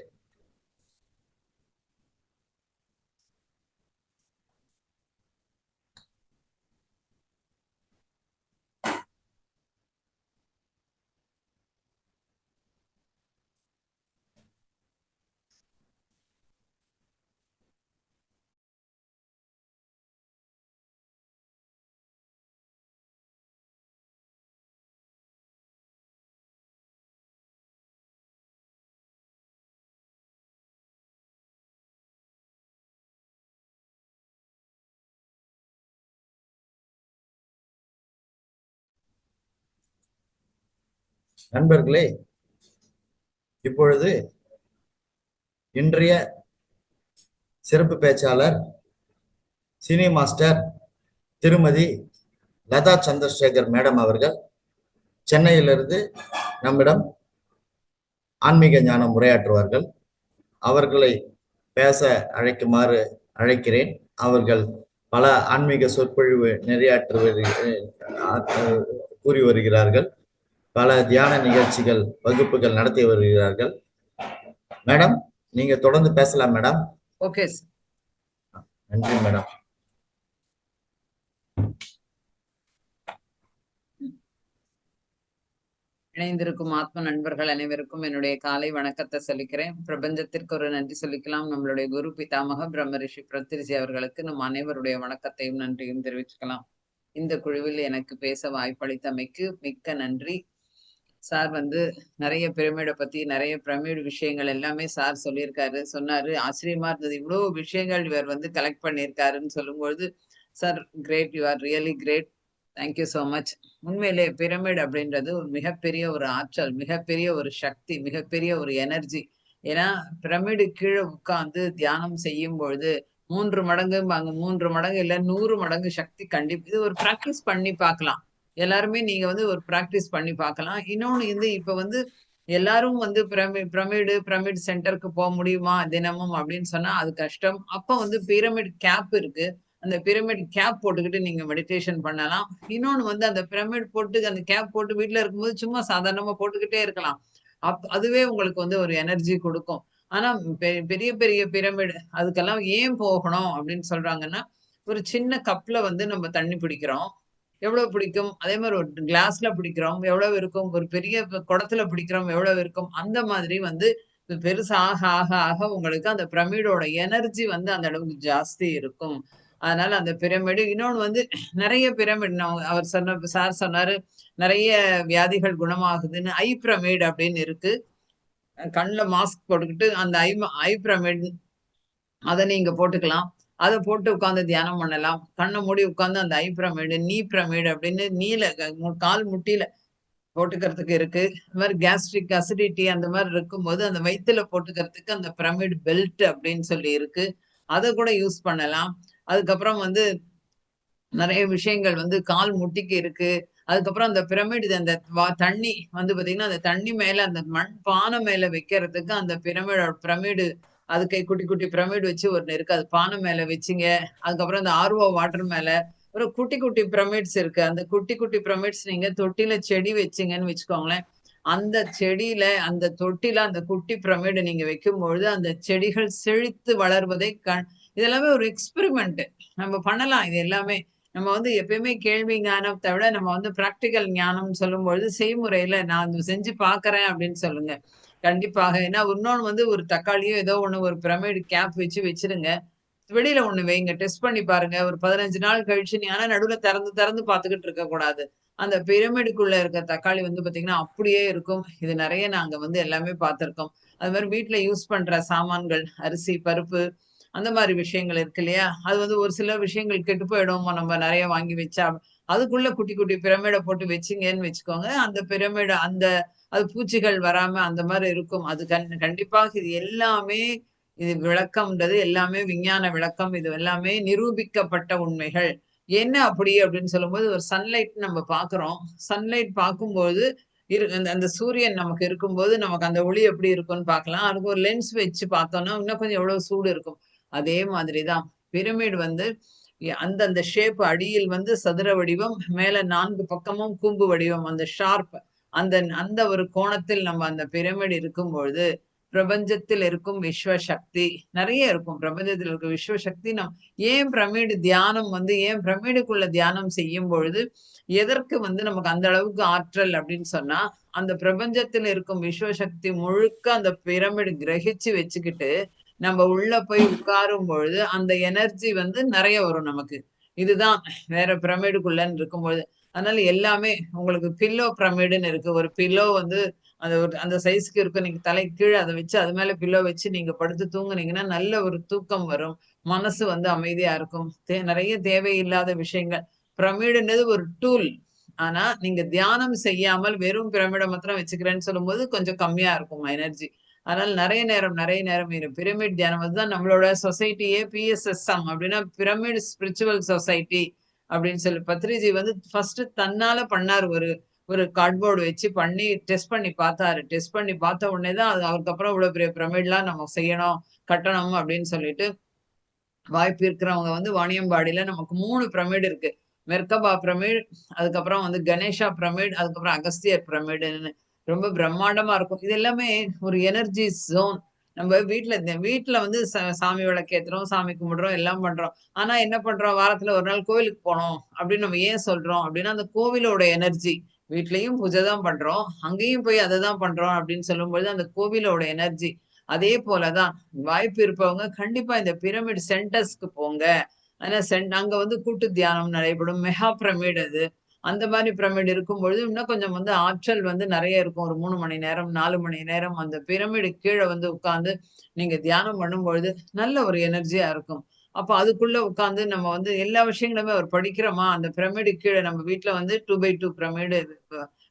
A: நண்பர்களே, இப்பொழுது இன்றைய சிறப்பு பேச்சாளர் சினி மாஸ்டர் திருமதி லதா சந்திரசேகர் மேடம் அவர்கள் சென்னையிலிருந்து நம்மிடம் ஆன்மீக ஞானம் உரையாற்றுவார்கள். அவர்களை பேச அழைக்குமாறு அழைக்கிறேன். அவர்கள் பல ஆன்மீக சொற்பொழிவு கூறி வருகிறார்கள். பல தியான நிகழ்ச்சிகள், வகுப்புகள் நடத்தி வருகிறார்கள். மேடம், நீங்க தொடர்ந்து பேசலாம் மேடம்.
B: ஓகே,
A: நன்றி மேடம்.
B: இணைந்திருக்கும் ஆத்ம நண்பர்கள் அனைவருக்கும் என்னுடைய காலை வணக்கத்தை சொல்லிக்கிறேன். பிரபஞ்சத்திற்கு ஒரு நன்றி சொல்லிக்கலாம். நம்மளுடைய குரு பிதாமக பிரம்ம ரிஷி பத்ரிஜி அவர்களுக்கு நம் அனைவருடைய வணக்கத்தையும் நன்றியும் தெரிவிச்சுக்கலாம். இந்த குழுவில் எனக்கு பேச வாய்ப்பளித்தமைக்கு மிக்க நன்றி. சார் நிறைய பிரமிடை பத்தி நிறைய பிரமிடு விஷயங்கள் எல்லாமே சார் சொல்லியிருக்காரு, சொன்னாரு. ஆச்சரியமா இருந்தது, இவ்வளவு விஷயங்கள் இவர் கலெக்ட் பண்ணியிருக்காருன்னு சொல்லும்பொழுது, sir great, you are really great, thank you so much. உண்மையிலே பிரமிட் அப்படின்றது ஒரு மிகப்பெரிய ஒரு ஆற்றல், மிகப்பெரிய ஒரு சக்தி, மிகப்பெரிய ஒரு எனர்ஜி. ஏன்னா பிரமிடு கீழே உட்கார்ந்து தியானம் செய்யும் பொழுது 3 மடங்கு, அங்க 3 மடங்கு இல்ல 100 மடங்கு சக்தி கண்டிப்பா. இது ஒரு பிராக்டிஸ் பண்ணி பார்க்கலாம். எல்லாருமே நீங்க ஒரு பிராக்டிஸ் பண்ணி பார்க்கலாம். இன்னொன்னு இப்ப எல்லாரும் பிரமிடு சென்டருக்கு போக முடியுமா தினமும் அப்படின்னு சொன்னா அது கஷ்டம். அப்ப பிரமிட் கேப் இருக்கு. அந்த பிரமிட் கேப் போட்டுக்கிட்டு நீங்க மெடிடேஷன் பண்ணலாம். இன்னொன்னு அந்த பிரமிட் போட்டு அந்த கேப் போட்டு வீட்டுல இருக்கும்போது சும்மா சாதாரணமா போட்டுக்கிட்டே இருக்கலாம். அதுவே உங்களுக்கு ஒரு எனர்ஜி கொடுக்கும். ஆனா பெரிய பெரிய பிரமிடு அதுக்கெல்லாம் ஏன் போகணும் அப்படின்னு சொல்றாங்கன்னா, ஒரு சின்ன கப்ல நம்ம தண்ணி பிடிக்கிறோம், எவ்வளவு பிடிக்கும். அதே மாதிரி ஒரு கிளாஸ்ல பிடிக்கிறோம், எவ்வளவு இருக்கும். ஒரு பெரிய குடத்துல பிடிக்கிறோம், எவ்வளவு இருக்கும். அந்த மாதிரி பெருசா ஆக ஆக ஆக உங்களுக்கு அந்த பிரமிடோட எனர்ஜி அந்த அளவுக்கு ஜாஸ்தி இருக்கும். அதனால அந்த பிரமிடு இன்னொன்னு நிறைய பிரமிட் அவர் சார் சொன்னாரு, நிறைய வியாதிகள் குணமாகுதுன்னு. ஐ பிரமிட் அப்படின்னு இருக்கு. கண்ணுல மாஸ்க் போட்டுக்கிட்டு அந்த ஐ பிரமிட் அதை நீங்க போட்டுக்கலாம். அதை போட்டு உட்கார்ந்து தியானம் பண்ணலாம். கண்ணை மூடி உட்கார்ந்து அந்த ஐ பிரமிடு, நீ பிரமிடு அப்படின்னு கால் முட்டியில போட்டுக்கிறதுக்கு இருக்கு. இந்த மாதிரி கேஸ்ட்ரிக் அசிடிட்டி அந்த மாதிரி இருக்கும்போது அந்த வயிற்றுல போட்டுக்கிறதுக்கு அந்த பிரமிட் பெல்ட் அப்படின்னு சொல்லி இருக்கு. அதை கூட யூஸ் பண்ணலாம். அதுக்கப்புறம் நிறைய விஷயங்கள் கால் முட்டிக்கு இருக்கு. அதுக்கப்புறம் அந்த பிரமிடு அந்த தண்ணி பாத்தீங்கன்னா அந்த தண்ணி மேல அந்த மண் பானை மேல வைக்கிறதுக்கு அந்த பிரமிடு அதுக்கு குட்டி குட்டி பிரமிடு வச்சு ஒண்ணு இருக்கு. அது பானை மேல வச்சுங்க. அதுக்கப்புறம் அந்த ஆர்ஓ வாட்டர் மேல ஒரு குட்டி குட்டி பிரமிட்ஸ் இருக்கு. அந்த குட்டி குட்டி பிரமிட்ஸ் நீங்க தொட்டில செடி வச்சீங்கன்னு வச்சுக்கோங்களேன். அந்த செடியில அந்த தொட்டில அந்த குட்டி பிரமிடு நீங்க வைக்கும்பொழுது அந்த செடிகள் செழித்து வளர்வதை இதெல்லாமே ஒரு எக்ஸ்பெரிமெண்ட். நம்ம பண்ணலாம் இது எல்லாமே. நம்ம எப்பயுமே கேள்வி ஞானத்தை விட நம்ம பிராக்டிக்கல் ஞானம் சொல்லும்பொழுது செய்முறையில நான் செஞ்சு பார்க்கறேன் அப்படின்னு சொல்லுங்க. கண்டிப்பாக. ஏன்னா இன்னொன்னு ஒரு தக்காளியோ ஏதோ ஒண்ணு ஒரு பிரமிடு கேப் வச்சிருங்க. வெளியில ஒண்ணு வைங்க. டெஸ்ட் பண்ணி பாருங்க. ஒரு 15 நாள் கழிச்சு நீ ஆனா நடுவுல திறந்து திறந்து பார்த்துக்கிட்டு இருக்க கூடாது. அந்த பிரமிடுக்குள்ள இருக்க தக்காளி பாத்தீங்கன்னா அப்படியே இருக்கும். இது நிறைய நாங்க எல்லாமே பார்த்திருக்கோம். அது மாதிரி வீட்டுல யூஸ் பண்ற சாமான்கள், அரிசி, பருப்பு, அந்த மாதிரி விஷயங்கள் இருக்கு இல்லையா? அது ஒரு சில விஷயங்கள் கெட்டு போயிடும். நம்ம நிறைய வாங்கி வச்சா அதுக்குள்ள குட்டி குட்டி பிரமிடை போட்டு வச்சீங்கன்னு வச்சுக்கோங்க. அந்த பிரமிடு அது பூச்சிகள் வராம அந்த மாதிரி இருக்கும். அது கண்டிப்பாக இது எல்லாமே இது விளக்கம்ன்றது எல்லாமே விஞ்ஞான விளக்கம். இது எல்லாமே நிரூபிக்கப்பட்ட உண்மைகள். என்ன அப்படி அப்படின்னு சொல்லும்போது ஒரு சன்லைட் நம்ம பாக்குறோம். சன்லைட் பார்க்கும்போது அந்த சூரியன் நமக்கு இருக்கும்போது நமக்கு அந்த ஒளி எப்படி இருக்கும்னு பார்க்கலாம். அதுக்கு ஒரு லென்ஸ் வச்சு பார்த்தோம்னா இன்னும் கொஞ்சம் எவ்வளவு சூடு இருக்கும். அதே மாதிரிதான் பிரமிட் அந்த ஷேப் அடியில் சதுர வடிவம், மேல 4 பக்கமும் கூம்பு வடிவம். அந்த ஷார்ப் அந்த அந்த ஒரு கோணத்தில் நம்ம அந்த பிரமிட் இருக்கும்பொழுது பிரபஞ்சத்தில் இருக்கும் விஸ்வ சக்தி நிறைய இருக்கும். பிரபஞ்சத்தில் இருக்க விஸ்வ சக்தி ஏன் பிரமிடு தியானம் ஏன் பிரமிடுக்குள்ள தியானம் செய்யும் பொழுது எதற்கு நமக்கு அந்த அளவுக்கு ஆற்றல் அப்படின்னு சொன்னா, அந்த பிரபஞ்சத்தில் இருக்கும் விஸ்வ சக்தி முழுக்க அந்த பிரமிடு கிரகிச்சு வச்சுக்கிட்டு நம்ம உள்ள போய் உட்காரும் பொழுது அந்த எனர்ஜி நிறைய வரும் நமக்கு. இதுதான் வேற பிரமிடுக்குள்ளன்னு இருக்கும்பொழுது. அதனால எல்லாமே உங்களுக்கு பில்லோ பிரமிடுன்னு இருக்கு. ஒரு பில்லோ அந்த சைஸ்க்கு இருக்கும். நீங்க தலை கீழே அதை வச்சு அது மேல பில்லோ வச்சு நீங்க படுத்து தூங்குனீங்கன்னா நல்ல ஒரு தூக்கம் வரும். மனசு அமைதியா இருக்கும். நிறைய தேவையில்லாத விஷயங்கள். பிரமிடுன்றது ஒரு டூல். ஆனா நீங்க தியானம் செய்யாமல் வெறும் பிரமிடை மாத்திரம் வச்சுக்கிறேன்னு சொல்லும்போது கொஞ்சம் கம்மியா இருக்கும் எனர்ஜி. அதனால நிறைய நேரம் பிரமிட் தியானம் அதுதான் நம்மளோட சொசைட்டியே PSSM அப்படின்னா பிரமிட் ஸ்பிரிச்சுவல் சொசைட்டி அப்படின்னு சொல்லி பத்ரிஜி ஃபர்ஸ்ட் தன்னால பண்ணாரு. ஒரு கார்ட்போர்டு வச்சு பண்ணி டெஸ்ட் பண்ணி பார்த்தாரு. டெஸ்ட் பண்ணி பார்த்த உடனே தான் அவருக்கு அப்புறம் இவ்வளவு பெரிய பிரமிட்லாம் நம்ம செய்யணும், கட்டணும் அப்படின்னு சொல்லிட்டு வாய்ப்பு இருக்கிறவங்க வாணியம்பாடியில நமக்கு 3 பிரமிடு இருக்கு. மெர்கபா பிரமிட், அதுக்கப்புறம் கணேஷா பிரமிட், அதுக்கப்புறம் அகஸ்தியர் பிரமிடுன்னு ரொம்ப பிரம்மாண்டமா இருக்கும். இது எல்லாமே ஒரு எனர்ஜி ஜோன். நம்ம வீட்டுல சாமி விளக்கேத்துறோம், சாமி கும்பிடுறோம், எல்லாம் பண்றோம். ஆனா என்ன பண்றோம், வாரத்துல ஒரு நாள் கோவிலுக்கு போனோம் அப்படின்னு நம்ம ஏன் சொல்றோம் அப்படின்னா அந்த கோவிலோட எனர்ஜி வீட்லயும் பூஜை தான் பண்றோம், அங்கேயும் போய் அதை தான் பண்றோம் அப்படின்னு சொல்லும்பொழுது அந்த கோவிலோட எனர்ஜி அதே போலதான். வாய்ப்பு இருப்பவங்க கண்டிப்பா இந்த பிரமிட் சென்டர்ஸ்க்கு போங்க. ஆனா அங்க வந்து கூட்டு தியானம் நடைபெறும். மெகா பிரமிட் அது. அந்த மாதிரி பிரமிட் இருக்கும்பொழுது இன்னும் கொஞ்சம் வந்து ஆற்றல் வந்து நெறைய இருக்கும். ஒரு 3 மணி நேரம், 4 மணி நேரம் அந்த பிரமிடு கீழ வந்து உட்கார்ந்து நீங்க தியானம் பண்ணும்பொழுது நல்ல ஒரு எனர்ஜியா இருக்கும். அப்ப அதுக்குள்ள உட்கார்ந்து நம்ம வந்து எல்லா விஷயங்களுமே ஒரு படிக்கிறோமா, அந்த பிரமிடு கீழ நம்ம வீட்ல வந்து 2x2 பிரமிடு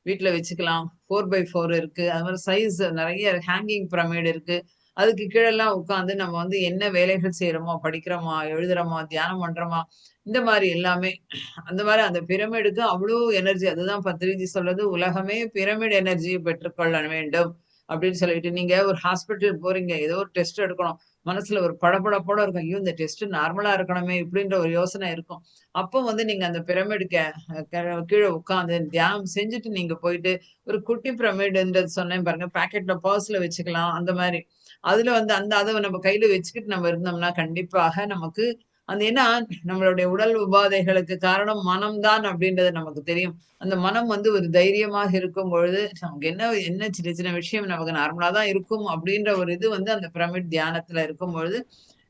B: வீட்ல வச்சுக்கலாம். 4x4 இருக்கு. அது மாரி சைஸ் நெறைய ஹேங்கிங் பிரமிட் இருக்கு. அதுக்கு கீழலாம் உட்கார்ந்து நம்ம வந்து என்ன வேலைகள் செய்றோமோ, படிக்கிறோமா, எழுதுறோமா, தியானம் பண்றோமா, இந்த மாரி எல்லாமே. அந்த மாரி அந்த பிரமிடுக்கு அவ்ளோ எனர்ஜி. அதுதான் பத்ரிஜி சொல்றது, "உலகமே பிரமிட் எனர்ஜியை பெற்றுக்கொள்ள வேண்டும்." அப்படின்னு சொல்லிட்டு, நீங்க ஒரு ஹாஸ்பிட்டல் போறீங்க. ஏதோ ஒரு டெஸ்ட் எடுக்கணும். மனசுல ஒரு படபடப்போட இருக்கும். ஐயோ! இந்த டெஸ்ட் நார்மலா இருக்கணுமே! இப்படின்ற ஒரு யோசனை இருக்கும். அப்போ வந்து நீங்க அந்த பிரமிடு கீழ உட்கார்ந்து தியானம் செஞ்சுட்டு நீங்க போயிட்டு, ஒரு குட்டி பிரமிடுன்றது சொன்னேன் பாருங்க. பாக்கெட்ல, பர்ஸ்ல வச்சுக்கலாம். அந்த மாரி. அதுல வந்து அத நம்ம கையில வச்சுக்கிட்டு நம்ம இருந்தோம்னா, கண்டிப்பாக நமக்கு அந்த ஏன்னா நம்மளுடைய உடல் உபாதைகளுக்கு காரணம் மனம் தான் அப்படின்றது நமக்கு தெரியும். அந்த மனம் வந்து ஒரு தைரியமாக இருக்கும் பொழுது, நமக்கு என்ன என்ன சின்ன சின்ன விஷயம் நமக்கு நார்மலா தான் இருக்கும் அப்படின்ற ஒரு இது வந்து அந்த பிரமிட் தியானத்துல இருக்கும் பொழுது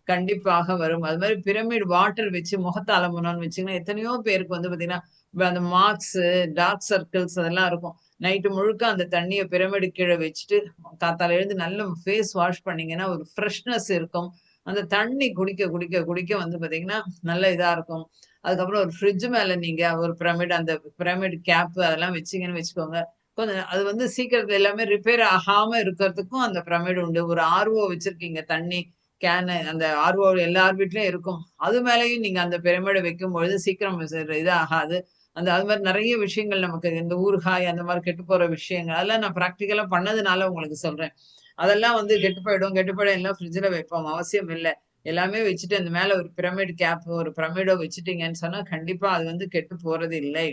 B: கண்டிப்பாக வரும். அது மாரி பிரமிட் வாட்டர் வச்சு முகத்த அலம்பணும்னு வச்சீங்கன்னா, எத்தனையோ பேருக்கு வந்து பார்த்தீங்கன்னா, அந்த மார்க்ஸு, டார்க் சர்க்கிள்ஸ் அதெல்லாம் இருக்கும். நைட்டு முழுக்க அந்த தண்ணிய பிரமிடு கீழ வச்சுட்டு, காத்தால எழுந்து நல்ல ஃபேஸ் வாஷ் பண்ணீங்கன்னா, ஒரு ஃப்ரெஷ்னஸ் இருக்கும். அந்த தண்ணி குடிக்க, குடிக்க, குடிக்க வந்து பார்த்தீங்கன்னா, நல்ல இதா இருக்கும். அதுக்கப்புறம் ஒரு ஃப்ரிட்ஜ் மேல நீங்க ஒரு பிரமிட் அந்த பிரமிட் கேப் அதெல்லாம் வச்சீங்கன்னு வச்சுக்கோங்க. கொஞ்சம் அது வந்து சீக்கிரத்துல எல்லாமே ரிப்பேர் ஆகாம இருக்கிறதுக்கும் அந்த பிரமிட் உண்டு. ஒரு ஆர்ஓ வச்சிருக்கீங்க தண்ணி கேனு அந்த ஆர்ஓ எல்லார் வீட்லயும் இருக்கும். அது மேலயும் நீங்க அந்த பிரமிட வைக்கும்பொழுது சீக்கிரம் இது ஆகாது. அது மாரி நெறைய விஷயங்கள் நமக்கு இந்த ஊறுகாய் அந்த மாரி கெட்டுப்போற விஷயங்கள், அதெல்லாம் நான் பிராக்டிகலா பண்ணதுனால உங்களுக்கு சொல்றேன். அதெல்லாம் வந்து கெட்டு போயிடும். கெட்டு போயிடும் எல்லாம் ஃப்ரிட்ஜ்ல வைப்போம். அவசியம் இல்ல. எல்லாமே வச்சுட்டு அந்த மேல ஒரு பிரமிட் கேப், ஒரு பிரமிடோ வச்சுட்டீங்கன்னு சொன்னா, கண்டிப்பா அது வந்து கெட்டு போறது இல்லை.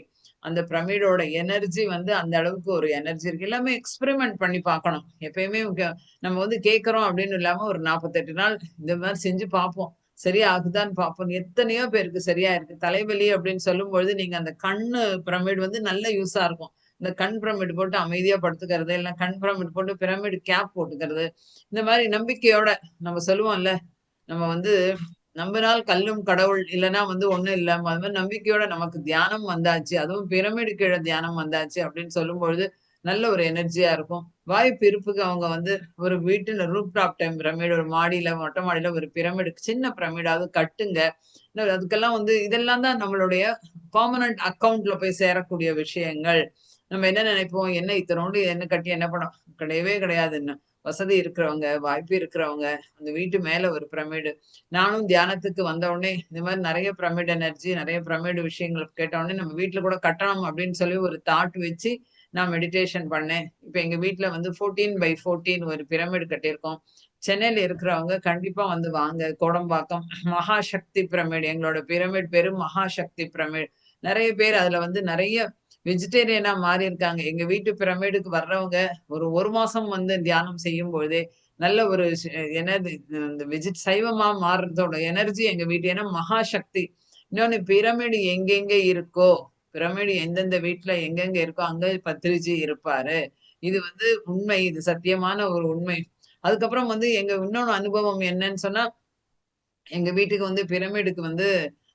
B: அந்த பிரமிடோட எனர்ஜி வந்து அந்த அளவுக்கு ஒரு எனர்ஜி இருக்கு. எல்லாமே எக்ஸ்பெரிமென்ட் பண்ணி பார்க்கணும். எப்பயுமே நம்ம வந்து கேட்கிறோம் அப்படின்னு இல்லாம ஒரு 48 நாள் இந்த மாரி செஞ்சு பார்ப்போம். சரியா ஆகுதான்னு பார்ப்போம். எத்தனையோ பேருக்கு சரியா இருக்கு. தலைவலி அப்படின்னு சொல்லும்பொழுது, நீங்க அந்த கண்ணு பிரமிட் வந்து நல்ல யூஸா இருக்கும். இந்த கண் பிரமிட் போட்டு அமைதியா படுத்துக்கிறது, இல்ல கண் பிரமிட் போட்டு பிரமிட் கேப் போட்டுக்கிறது. இந்த மாரி நம்பிக்கையோட நம்ம சொல்லுவோம்ல, நம்ம வந்து நம்பினால் கல்லும் கடவுள் இல்லன்னா வந்து ஒண்ணும் இல்ல. அது மாரி நம்பிக்கையோட நமக்கு தியானம் வந்தாச்சு. அதுவும் பிரமிடு கீழ தியானம் வந்தாச்சு அப்படின்னு சொல்லும்பொழுது, நல்ல ஒரு எனர்ஜியா இருக்கும். வாய்ப்பு இருப்புக்கு அவங்க வந்து ஒரு வீட்டுல ரூஃப் டாப் டைம் பிரமிடு ஒரு மாடியில, மொட்டை மாடியில ஒரு பிரமிடு சின்ன பிரமிடாவது கட்டுங்க. இன்னும் அதுக்கெல்லாம் வந்து இதெல்லாம் தான் நம்மளுடைய பெர்மனன்ட் அக்கவுண்ட்ல போய் சேரக்கூடிய விஷயங்கள். நம்ம என்ன நினைப்போம்? என்ன இத்தனோண்டு என்ன கட்டி என்ன பண்ணோம்? கிடையவே கிடையாதுன்னு. வசதி இருக்கிறவங்க, வாய்ப்பு இருக்கிறவங்க, அந்த வீட்டு மேல ஒரு பிரமிடு. நானும் தியானத்துக்கு வந்த உடனே, இந்த மாரி நெறைய பிரமிட் எனர்ஜி, நெறைய பிரமிட் விஷயங்கள் கேட்ட உடனே, நம்ம வீட்ல கூட கட்டணும் அப்படின்னு சொல்லி ஒரு தாட் வச்சு, நான் மெடிடேஷன் பண்ணேன். இப்ப எங்க வீட்ல வந்து 14x14 ஒரு பிரமிட் கட்டியிருக்கோம். சென்னையில இருக்கிறவங்க கண்டிப்பா வந்து வாங்க. கோடம்பாக்கம் மகாசக்தி பிரமிட். எங்களோட பிரமிட் பேரு மகாசக்தி பிரமிட். நெறைய பேர் அதுல வந்து நெறைய வெஜிடேரியனா மாறியிருக்காங்க. எங்க வீட்டு பிரமிடுக்கு வர்றவங்க ஒரு 1 மாசம் வந்து தியானம் செய்யும்பொழுதே, நல்ல ஒரு என்னது இந்த சைவமா மாறுறதோட எனர்ஜி எங்க வீட்டு ஏன்னா மகாசக்தி. இன்னொன்னு பிரமிடு எங்கெங்க இருக்கோ, பிரமிடு எந்தெந்த வீட்ல எங்கெங்க இருக்கோ, அங்க பத்ரிஜி இருப்பாரு. இது வந்து உண்மை. இது சத்தியமான ஒரு உண்மை. அதுக்கப்புறம் வந்து எங்க இன்னொன்னு அனுபவம் என்னன்னு சொன்னா, எங்க வீட்டுக்கு வந்து பிரமிடுக்கு வந்து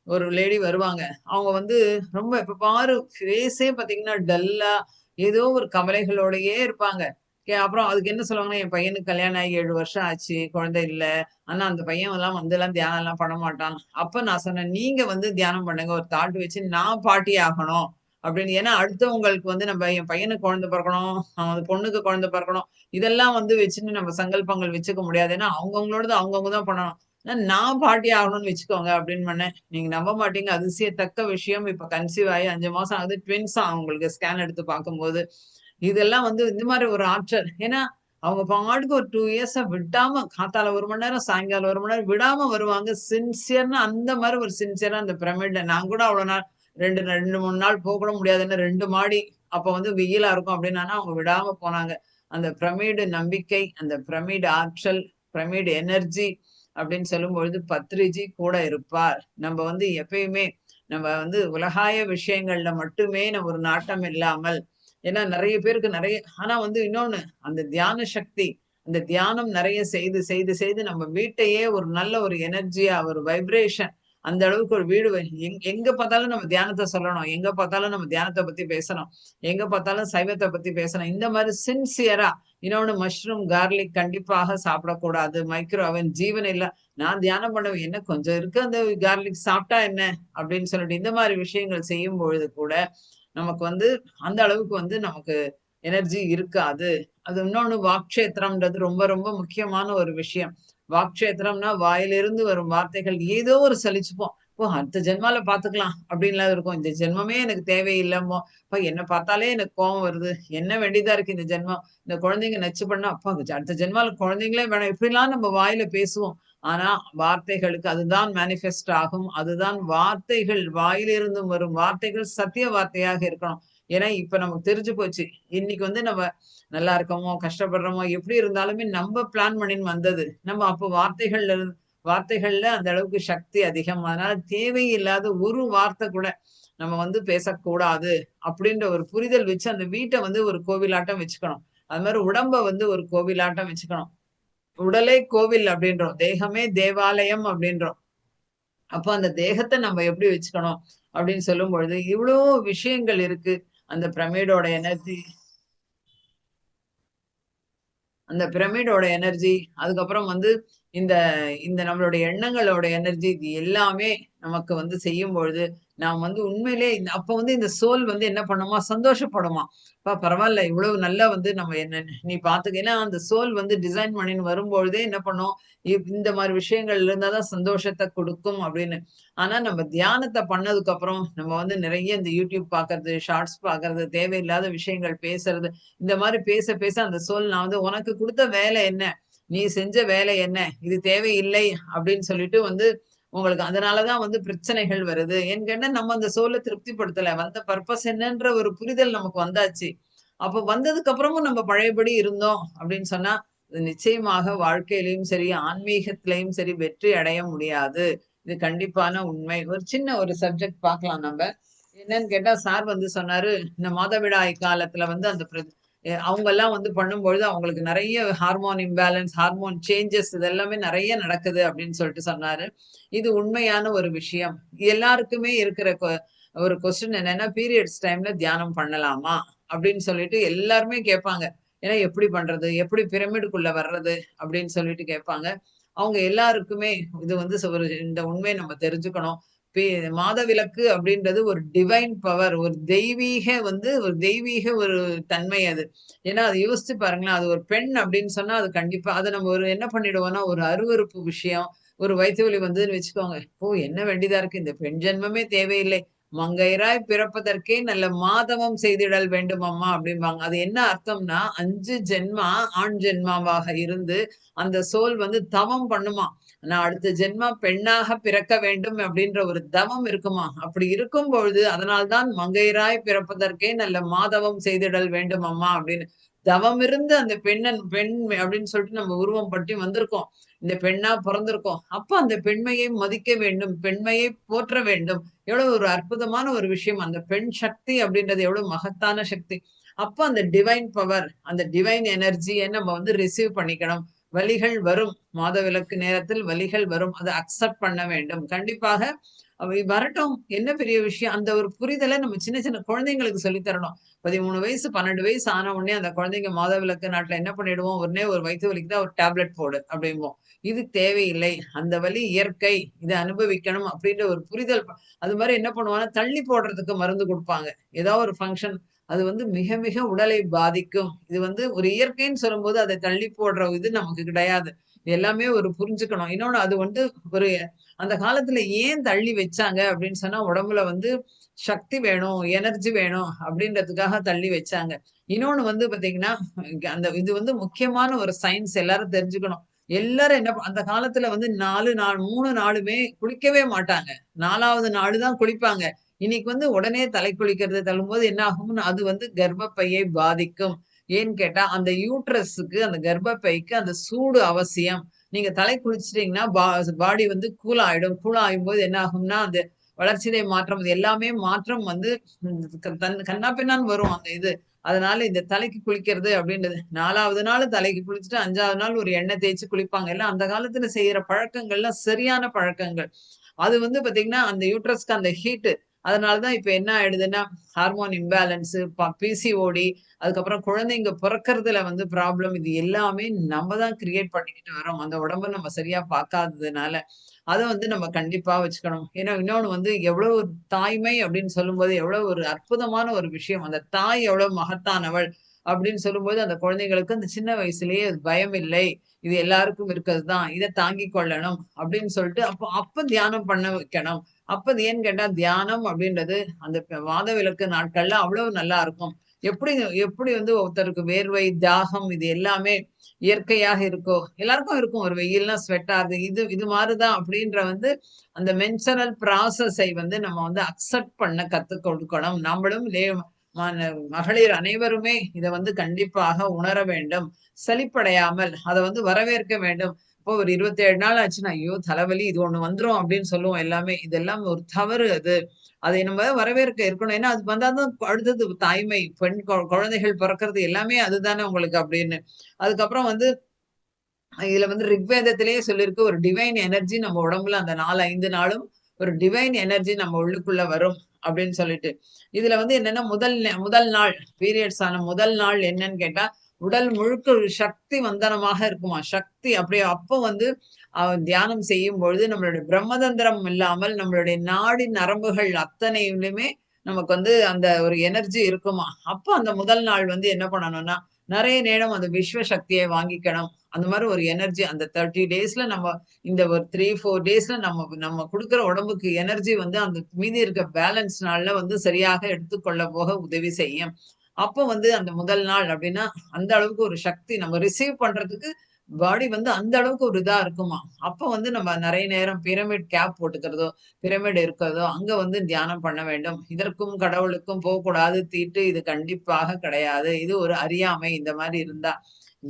B: ஒரு லேடி வருவாங்க. அவங்க வந்து ரொம்ப எப்ப பாரு ஃபேஸே பார்த்தீங்கன்னா, டல்லா ஏதோ ஒரு கவலைகளோடயே இருப்பாங்க. அப்புறம் அதுக்கு என்ன சொல்லுவாங்கன்னா, "என் பையனுக்கு கல்யாணம் ஆகி 7 வருஷம் ஆச்சு. குழந்தை இல்ல. ஆனா அந்த பையன்லாம் வந்துலாம் தியானம்லாம் பண்ண மாட்டான்." அப்ப நான் சொன்னேன், "நீங்க வந்து தியானம் பண்ணுங்க. ஒரு தாட் வச்சு நான் பாட்டி ஆகணும்." அப்படின்னு. ஏன்னா அடுத்தவங்களுக்கு வந்து நம்ம என் பையனுக்கு குழந்தை பொறக்கணும், அவன் பொண்ணுக்கு குழந்தை பொறக்கணும். இதெல்லாம் வந்து வச்சுட்டு நம்ம சங்கல்பங்கள் வச்சுக்க முடியாது. ஏன்னா அவங்கவங்களோடது அவங்கவங்க தான் பண்ணணும். நான் பாட்டி ஆகணும்னு வச்சுக்கோங்க அப்படின்னு பண்ணேன். நீங்க நம்ப மாட்டீங்க. அதிசயத்தக்க விஷயம். இப்ப கன்சீவ் ஆகி 5 மாசம் ஆகுது. ட்வின்ஸாம் அவங்களுக்கு ஸ்கேன் எடுத்து பார்க்கும்போது. இதெல்லாம் வந்து இந்த மாரி ஒரு ஆற்றல். ஏன்னா, அவங்க பாட்டுக்கு ஒரு 2 இயர்ஸா விடாம காத்தால 1 மணி நேரம், சாயங்காலம் 1 மணி நேரம் விடாம வருவாங்க. சின்சியர்னா அந்த மாரி ஒரு சின்சியரா அந்த பிரமிட்ல நான் கூட அவ்வளோ நாள் 2, 3 நாள் போக கூட முடியாதுன்னு 2 மாடி. அப்ப வந்து வெயிலா இருக்கும் அப்படின்னானா, அவங்க விடாம போனாங்க. அந்த பிரமிடு நம்பிக்கை, அந்த பிரமிடு ஆற்றல், பிரமிடு எனர்ஜி அப்படின்னு சொல்லும்பொழுது பத்ரிஜி கூட இருப்பார். நம்ம வந்து எப்பயுமே நம்ம வந்து உலகாய விஷயங்கள்ல மட்டுமே நம்ம ஒரு நாட்டம் இல்லாமல், ஏன்னா நிறைய பேருக்கு நிறைய, ஆனா வந்து இன்னொன்னு, அந்த தியான சக்தி, அந்த தியானம் நிறைய செய்து செய்து செய்து நம்ம வீட்டையே ஒரு நல்ல ஒரு எனர்ஜியா, ஒரு வைப்ரேஷன், அந்த அளவுக்கு ஒரு வீடு எங்க பார்த்தாலும் நம்ம தியானத்தை சொல்லணும், எங்க பார்த்தாலும் நம்ம தியானத்தை பத்தி பேசணும், எங்க பார்த்தாலும் சைவத்தை பத்தி பேசணும். இந்த மாதிரி சின்சியரா. இன்னொன்னு, மஷ்ரூம் கார்லிக் கண்டிப்பாக சாப்பிடக்கூடாது. மைக்ரோ அவன் ஜீவன் இல்ல. நான் தியானம் பண்ணுவேன், என்ன கொஞ்சம் இருக்கு அந்த கார்லிக் சாப்பிட்டா என்ன அப்படின்னு சொல்லிட்டு இந்த மாதிரி விஷயங்கள் செய்யும் பொழுது கூட நமக்கு வந்து அந்த அளவுக்கு வந்து நமக்கு எனர்ஜி இருக்காது. அது இன்னொன்னு, வாக்ஷேத்திரம்ன்றது ரொம்ப ரொம்ப முக்கியமான ஒரு விஷயம். வாக்ஷேத்திரம்னா வாயிலிருந்து வரும் வார்த்தைகள் ஏதோ ஒரு சலிச்சுப்போம். ஓ, அடுத்த ஜென்மால பாத்துக்கலாம் அப்படின்லாம் இருக்கும். இந்த ஜென்மமே எனக்கு தேவையில்லமோ, அப்ப என்ன பார்த்தாலே எனக்கு கோவம் வருது, என்ன வேண்டியதா இருக்கு இந்த ஜென்மம், இந்த குழந்தைங்க நச்சு பண்ணா, அப்பா அடுத்த ஜென்மால குழந்தைங்களே வேணாம், இப்படிலாம் நம்ம வாயில பேசுவோம். ஆனா வார்த்தைகளுக்கு அதுதான் மேனிஃபெஸ்ட் ஆகும். அதுதான் வார்த்தைகள், வாயிலிருந்து வரும் வார்த்தைகள் சத்திய வார்த்தையாக இருக்கணும். ஏன்னா இப்ப நமக்கு தெரிஞ்சு போச்சு. இன்னைக்கு வந்து நம்ம நல்லா இருக்கோமோ, கஷ்டப்படுறோமோ, எப்படி இருந்தாலுமே நம்ம பிளான் பண்ணின்னு வந்தது. நம்ம அப்போ வார்த்தைகள்ல அந்த அளவுக்கு சக்தி அதிகம். அதனால தேவையில்லாத ஒரு வார்த்தை கூட நம்ம வந்து பேசக்கூடாது அப்படின்ற ஒரு புரிதல் வச்சு அந்த வீட்டை வந்து ஒரு கோவிலாட்டம் வச்சுக்கணும். அது மாதிரி உடம்ப வந்து ஒரு கோவிலாட்டம் வச்சுக்கணும். உடலே கோவில் அப்படின்றோம், தேகமே தேவாலயம் அப்படின்றோம். அப்போ அந்த தேகத்தை நம்ம எப்படி வச்சுக்கணும் அப்படின்னு சொல்லும் பொழுது இவ்வளோ விஷயங்கள் இருக்கு. அந்த பிரமிடோட எனர்ஜி, அந்த பிரமிடோட எனர்ஜி, அதுக்கப்புறம் வந்து இந்த இந்த நம்மளுடைய எண்ணங்களோட எனர்ஜி, இது எல்லாமே நமக்கு வந்து செய்யும் பொழுது நாம் வந்து உண்மையிலே அப்ப வந்து இந்த சோல் வந்து என்ன பண்ணுமா, சந்தோஷப்படுமா. அப்பா பரவாயில்ல, இவ்வளவு நல்லா வந்து நம்ம என்ன நீ பாத்துக்க. ஏன்னா அந்த சோல் வந்து டிசைன் பண்ணின்னு வரும்பொழுதே என்ன பண்ணும், இந்த மாதிரி விஷயங்கள் இருந்தாதான் சந்தோஷத்தை கொடுக்கும் அப்படின்னு. ஆனா நம்ம தியானத்தை பண்ணதுக்கு அப்புறம் நம்ம வந்து நிறைய இந்த யூடியூப் பாக்குறது, ஷார்ட்ஸ் பாக்குறது, தேவையில்லாத விஷயங்கள் பேசுறது, இந்த மாதிரி பேச பேச அந்த சோல், நான் வந்து உனக்கு கொடுத்த வேலை என்ன, நீ செஞ்ச வேலை என்ன, இது தேவையில்லை அப்படின்னு சொல்லிட்டு வந்து உங்களுக்கு அதனாலதான் வந்து பிரச்சனைகள் வருது. ஏன்னு கேட்டா நம்ம அந்த சோலை திருப்திப்படுத்தல, வந்த பர்பஸ் என்னன்ற ஒரு புரிதல் நமக்கு வந்தாச்சு. அப்ப வந்ததுக்கு அப்புறமும் நம்ம பழையபடி இருந்தோம் அப்படின்னு சொன்னா நிச்சயமாக வாழ்க்கையிலயும் சரி, ஆன்மீகத்திலையும் சரி வெற்றி அடைய முடியாது. இது கண்டிப்பான உண்மை. ஒரு சின்ன ஒரு சப்ஜெக்ட் பார்க்கலாம் நம்ம. என்னன்னு கேட்டா, சார் வந்து சொன்னாரு, இந்த மாதவிடாய் காலத்துல வந்து அந்த அவங்க எல்லாம் வந்து பண்ணும்பொழுது அவங்களுக்கு நிறைய ஹார்மோன் இம்பேலன்ஸ், ஹார்மோன் சேஞ்சஸ், இதெல்லாமே நிறைய நடக்குது அப்படின்னு சொல்லிட்டு சொன்னாரு. இது உண்மையான ஒரு விஷயம். எல்லாருக்குமே இருக்கிற ஒரு கொஸ்டின் என்னன்னா, பீரியட்ஸ் டைம்ல தியானம் பண்ணலாமா அப்படின்னு சொல்லிட்டு எல்லாருமே கேட்பாங்க. ஏன்னா எப்படி பண்றது, எப்படி பிரமிடுக்குள்ள வர்றது அப்படின்னு சொல்லிட்டு கேட்பாங்க. அவங்க எல்லாருக்குமே இது வந்து ஒரு இந்த உண்மையை நம்ம தெரிஞ்சுக்கணும். மாதவிலக்கு அப்படின்றது ஒரு டிவைன் பவர், ஒரு தெய்வீக வந்து ஒரு தெய்வீக ஒரு தன்மை அது. ஏன்னா அது யோசிச்சு பாருங்களேன், அது ஒரு பெண் அப்படின்னு சொன்னா அது கண்டிப்பா அதை நம்ம ஒரு என்ன பண்ணிடுவோம்னா, ஒரு அருவருப்பு விஷயம், ஒரு வயித்து வலி வந்ததுன்னு வச்சுக்கோங்க, ஓ என்ன வேண்டியதா இருக்கு, இந்த பெண் ஜென்மமே தேவையில்லை, மங்கையராய் பிறப்பதற்கே நல்ல மாதவம் செய்திடல் வேண்டும் அம்மா அப்படிம்பாங்க. அது என்ன அர்த்தம்னா, 5 ஜென்மா ஆண் ஜென்மாவாக இருந்து அந்த சோல் வந்து தவம் பண்ணுமா. நான் அடுத்த ஜென்மா பெண்ணாக பிறக்க வேண்டும் அப்படின்ற ஒரு தவம் இருக்குமா. அப்படி இருக்கும் பொழுது அதனால்தான் மங்கையராய் பிறப்பதற்கே நல்ல மாதவம் செய்திடல் வேண்டும் அம்மா அப்படின்னு. தவம் இருந்து அந்த பெண் அப்படின்னு சொல்லிட்டு நம்ம உருவம் பற்றி வந்திருக்கோம். இந்த பெண்ணா பிறந்திருக்கோம். அப்ப அந்த பெண்மையை மதிக்க வேண்டும், பெண்மையை போற்ற வேண்டும். எவ்வளவு ஒரு அற்புதமான ஒரு விஷயம். அந்த பெண் சக்தி அப்படின்றது எவ்வளவு மகத்தான சக்தி. அப்ப அந்த டிவைன் பவர், அந்த டிவைன் எனர்ஜியை நம்ம வந்து ரிசீவ் பண்ணிக்கணும். வலிகள் வரும், மாதவிலக்கு நேரத்தில் வலிகள் வரும், அதை அக்செப்ட் பண்ண வேண்டும். கண்டிப்பாக அவை வரட்டும், என்ன பெரிய விஷயம். அந்த ஒரு புரிதலை நம்ம சின்ன சின்ன குழந்தைங்களுக்கு சொல்லித் தரணும். 13 வயசு 12 வயசு ஆன உடனே அந்த குழந்தைங்க மாதவிலக்கு நாட்டுல என்ன பண்ணிடுவோம், உடனே ஒரு வயிற்று வலிக்கு தான் ஒரு டேப்லெட் போடு அப்படிம்போம். இது தேவையில்லை, அந்த வலி இயற்கை, இதை அனுபவிக்கணும் அப்படின்ற ஒரு புரிதல். அது மாதிரி என்ன பண்ணுவாங்கன்னா, தள்ளி போடுறதுக்கு மருந்து கொடுப்பாங்க. ஏதாவது ஒரு ஃபங்க்ஷன், அது வந்து மிக மிக உடலை பாதிக்கும். இது வந்து ஒரு இயற்கைன்னு சொல்லும்போது அதை தள்ளி போடுற இது நமக்கு கிடையாது. எல்லாமே ஒரு புரிஞ்சுக்கணும். இன்னொன்னு, அது வந்து ஒரு அந்த காலத்துல ஏன் தள்ளி வச்சாங்க அப்படின்னு சொன்னா, உடம்புல வந்து சக்தி வேணும், எனர்ஜி வேணும் அப்படின்றதுக்காக தள்ளி வச்சாங்க. இன்னொன்னு வந்து பாத்தீங்கன்னா, அந்த இது வந்து முக்கியமான ஒரு சயின்ஸ், எல்லாரும் தெரிஞ்சுக்கணும். எல்லாரும் என்ன அந்த காலத்துல வந்து 4 நாள் 3 நாளுமே குளிக்கவே மாட்டாங்க. 4வது நாள் தான் குளிப்பாங்க. இன்னைக்கு வந்து உடனே தலை குளிக்கிறது தள்ளும்போது என்ன ஆகும்னு, அது வந்து கர்ப்பப்பையை பாதிக்கும். ஏன்னு கேட்டா, அந்த யூட்ரஸுக்கு, அந்த கர்ப்பப்பைக்கு அந்த சூடு அவசியம். நீங்க தலை குளிச்சிட்டீங்கன்னா பாடி வந்து கூல் ஆயிடும். கூல் ஆகும்போது என்ன ஆகும்னா, அந்த வளர்ச்சிதை மாற்றம், இது எல்லாமே மாற்றம் வந்து கண்ணா பின்னான்னு வரும் அந்த இது. அதனால இந்த தலைக்கு குளிக்கிறது அப்படின்றது 4வது நாள் தலைக்கு குளிச்சுட்டு 5வது நாள் ஒரு எண்ணெய் தேய்ச்சு குளிப்பாங்க. எல்லாம் அந்த காலத்துல செய்யற பழக்கங்கள்லாம் சரியான பழக்கங்கள். அது வந்து பாத்தீங்கன்னா, அந்த யூட்ரஸ்க்கு அந்த ஹீட். அதனால தான் இப்ப என்ன ஆயிடுதுன்னா, ஹார்மோன் இம்பேலன்ஸ், பிசிஓடி, அதுக்கப்புறம் குழந்தைங்க பொறக்கறதுல வந்து ப்ராப்ளம். இது எல்லாமே நம்ம தான் கிரியேட் பண்ணிக்கிட்டு வரோம். அந்த உடம்ப நம்ம சரியா பார்க்காததுனால. அத வந்து நம்ம கண்டிப்பா வச்சுக்கணும். ஏன்னா இன்னொன்னு வந்து எவ்வளவு ஒரு தாய்மை அப்படின்னு சொல்லும்போது, எவ்வளவு ஒரு அற்புதமான ஒரு விஷயம். அந்த தாய் எவ்வளவு மகத்தானவள் அப்படின்னு சொல்லும்போது, அந்த குழந்தைங்களுக்கு அந்த சின்ன வயசுலயே அது பயம் இல்லை. இது எல்லாருக்கும் இருக்கிறது தான். இத தாங்கிக் கொள்ளணும் அப்படின்னு சொல்லிட்டு, அப்ப அப்ப தியானம் பண்ண வைக்கணும். அப்ப அது ஏன்னு கேட்டா, தியானம் அப்படின்றது அந்த மாதவிலக்கு நாட்கள்ல அவ்வளவு நல்லா இருக்கும். எப்படி எப்படி வந்து ஒருத்தருக்கு வேர்வை, தாகம் இது எல்லாமே இயற்கையாக இருக்கோ, எல்லாருக்கும் இருக்கும். ஒரு வெயில்னா ஸ்வெட் ஆகுது. இது இது மாரிதான் அப்படின்ற வந்து அந்த மென்சுரல் ப்ராசஸை வந்து நம்ம வந்து அக்செப்ட் பண்ண கத்துக் கொடுக்கணும். நம்மளும் மகளிர் அனைவருமே இத வந்து கண்டிப்பாக உணர வேண்டும். சலிப்படையாமல் அத வந்து வரவேற்க வேண்டும். இப்போ ஒரு 27 நாள் ஆச்சுன்னா, ஐயோ! தலைவலி இது ஒண்ணு வந்துரும் அப்படின்னு சொல்லுவோம் எல்லாமே. இதெல்லாம் ஒரு தவறு அது. அதை நம்ம வரவேற்க இருக்கணும். ஏன்னா, அது வந்தா தான் அடுத்தது தாய்மை, பெண் குழந்தைகள் பிறக்கிறது எல்லாமே அதுதானே உங்களுக்கு அப்படின்னு. அதுக்கப்புறம் வந்து இதுல வந்து ரிக்வேதத்திலேயே சொல்லிருக்கு ஒரு டிவைன் எனர்ஜி நம்ம உடம்புல அந்த 4, 5 நாளும் ஒரு டிவைன் எனர்ஜி நம்ம உள்ளுக்குள்ள வரும் அப்படின்னு சொல்லிட்டு. இதுல வந்து என்னன்னா முதல் நாள் பீரியட்ஸ் ஆன முதல் நாள் என்னன்னு கேட்டா, உடல் முழுக்க ஒரு சக்தி வந்தனமாக இருக்குமா. சக்தி அப்படியே அப்போ வந்து தியானம் செய்யும் பொழுது நம்மளுடைய பிரம்மதந்திரம் இல்லாமல் நம்மளுடைய நாடி நரம்புகள் அத்தனையிலுமே நமக்கு வந்து அந்த ஒரு எனர்ஜி இருக்குமா. அப்போ அந்த முதல் நாள் வந்து என்ன பண்ணணும்னா, நெறைய நேரம் அந்த விஸ்வ சக்தியை வாங்கிக்கணும். அந்த மாரி ஒரு எனர்ஜி அந்த 30 டேஸ்ல நம்ம இந்த ஒரு 3, 4 டேஸ்ல நம்ம நம்ம குடுக்குற உடம்புக்கு எனர்ஜி வந்து அந்த மீதி இருக்க பேலன்ஸ் நாள்ல வந்து சரியாக எடுத்துக்கொள்ள போக உதவி செய்யும். அப்போ வந்து அந்த முதல் நாள் அப்டின்னா, அந்த அளவுக்கு ஒரு சக்தி நம்ம ரிசீவ் பண்றதுக்கு பாடி வந்து அந்த அளவுக்கு ஒரு இதா இருக்குமாம். அப்போ வந்து நம்ம நெறைய நேரம் பிரமிட் கேப் போட்டுக்கிறதோ, பிரமிட் இருக்கிறதோ, அங்க வந்து தியானம் பண்ண வேண்டும். இதற்கும் கடவுளுக்கும் போகக்கூடாது தீட்டு. இது கண்டிப்பாக கிடையாது. இது ஒரு அறியாமை இந்த மாரி இருந்தா.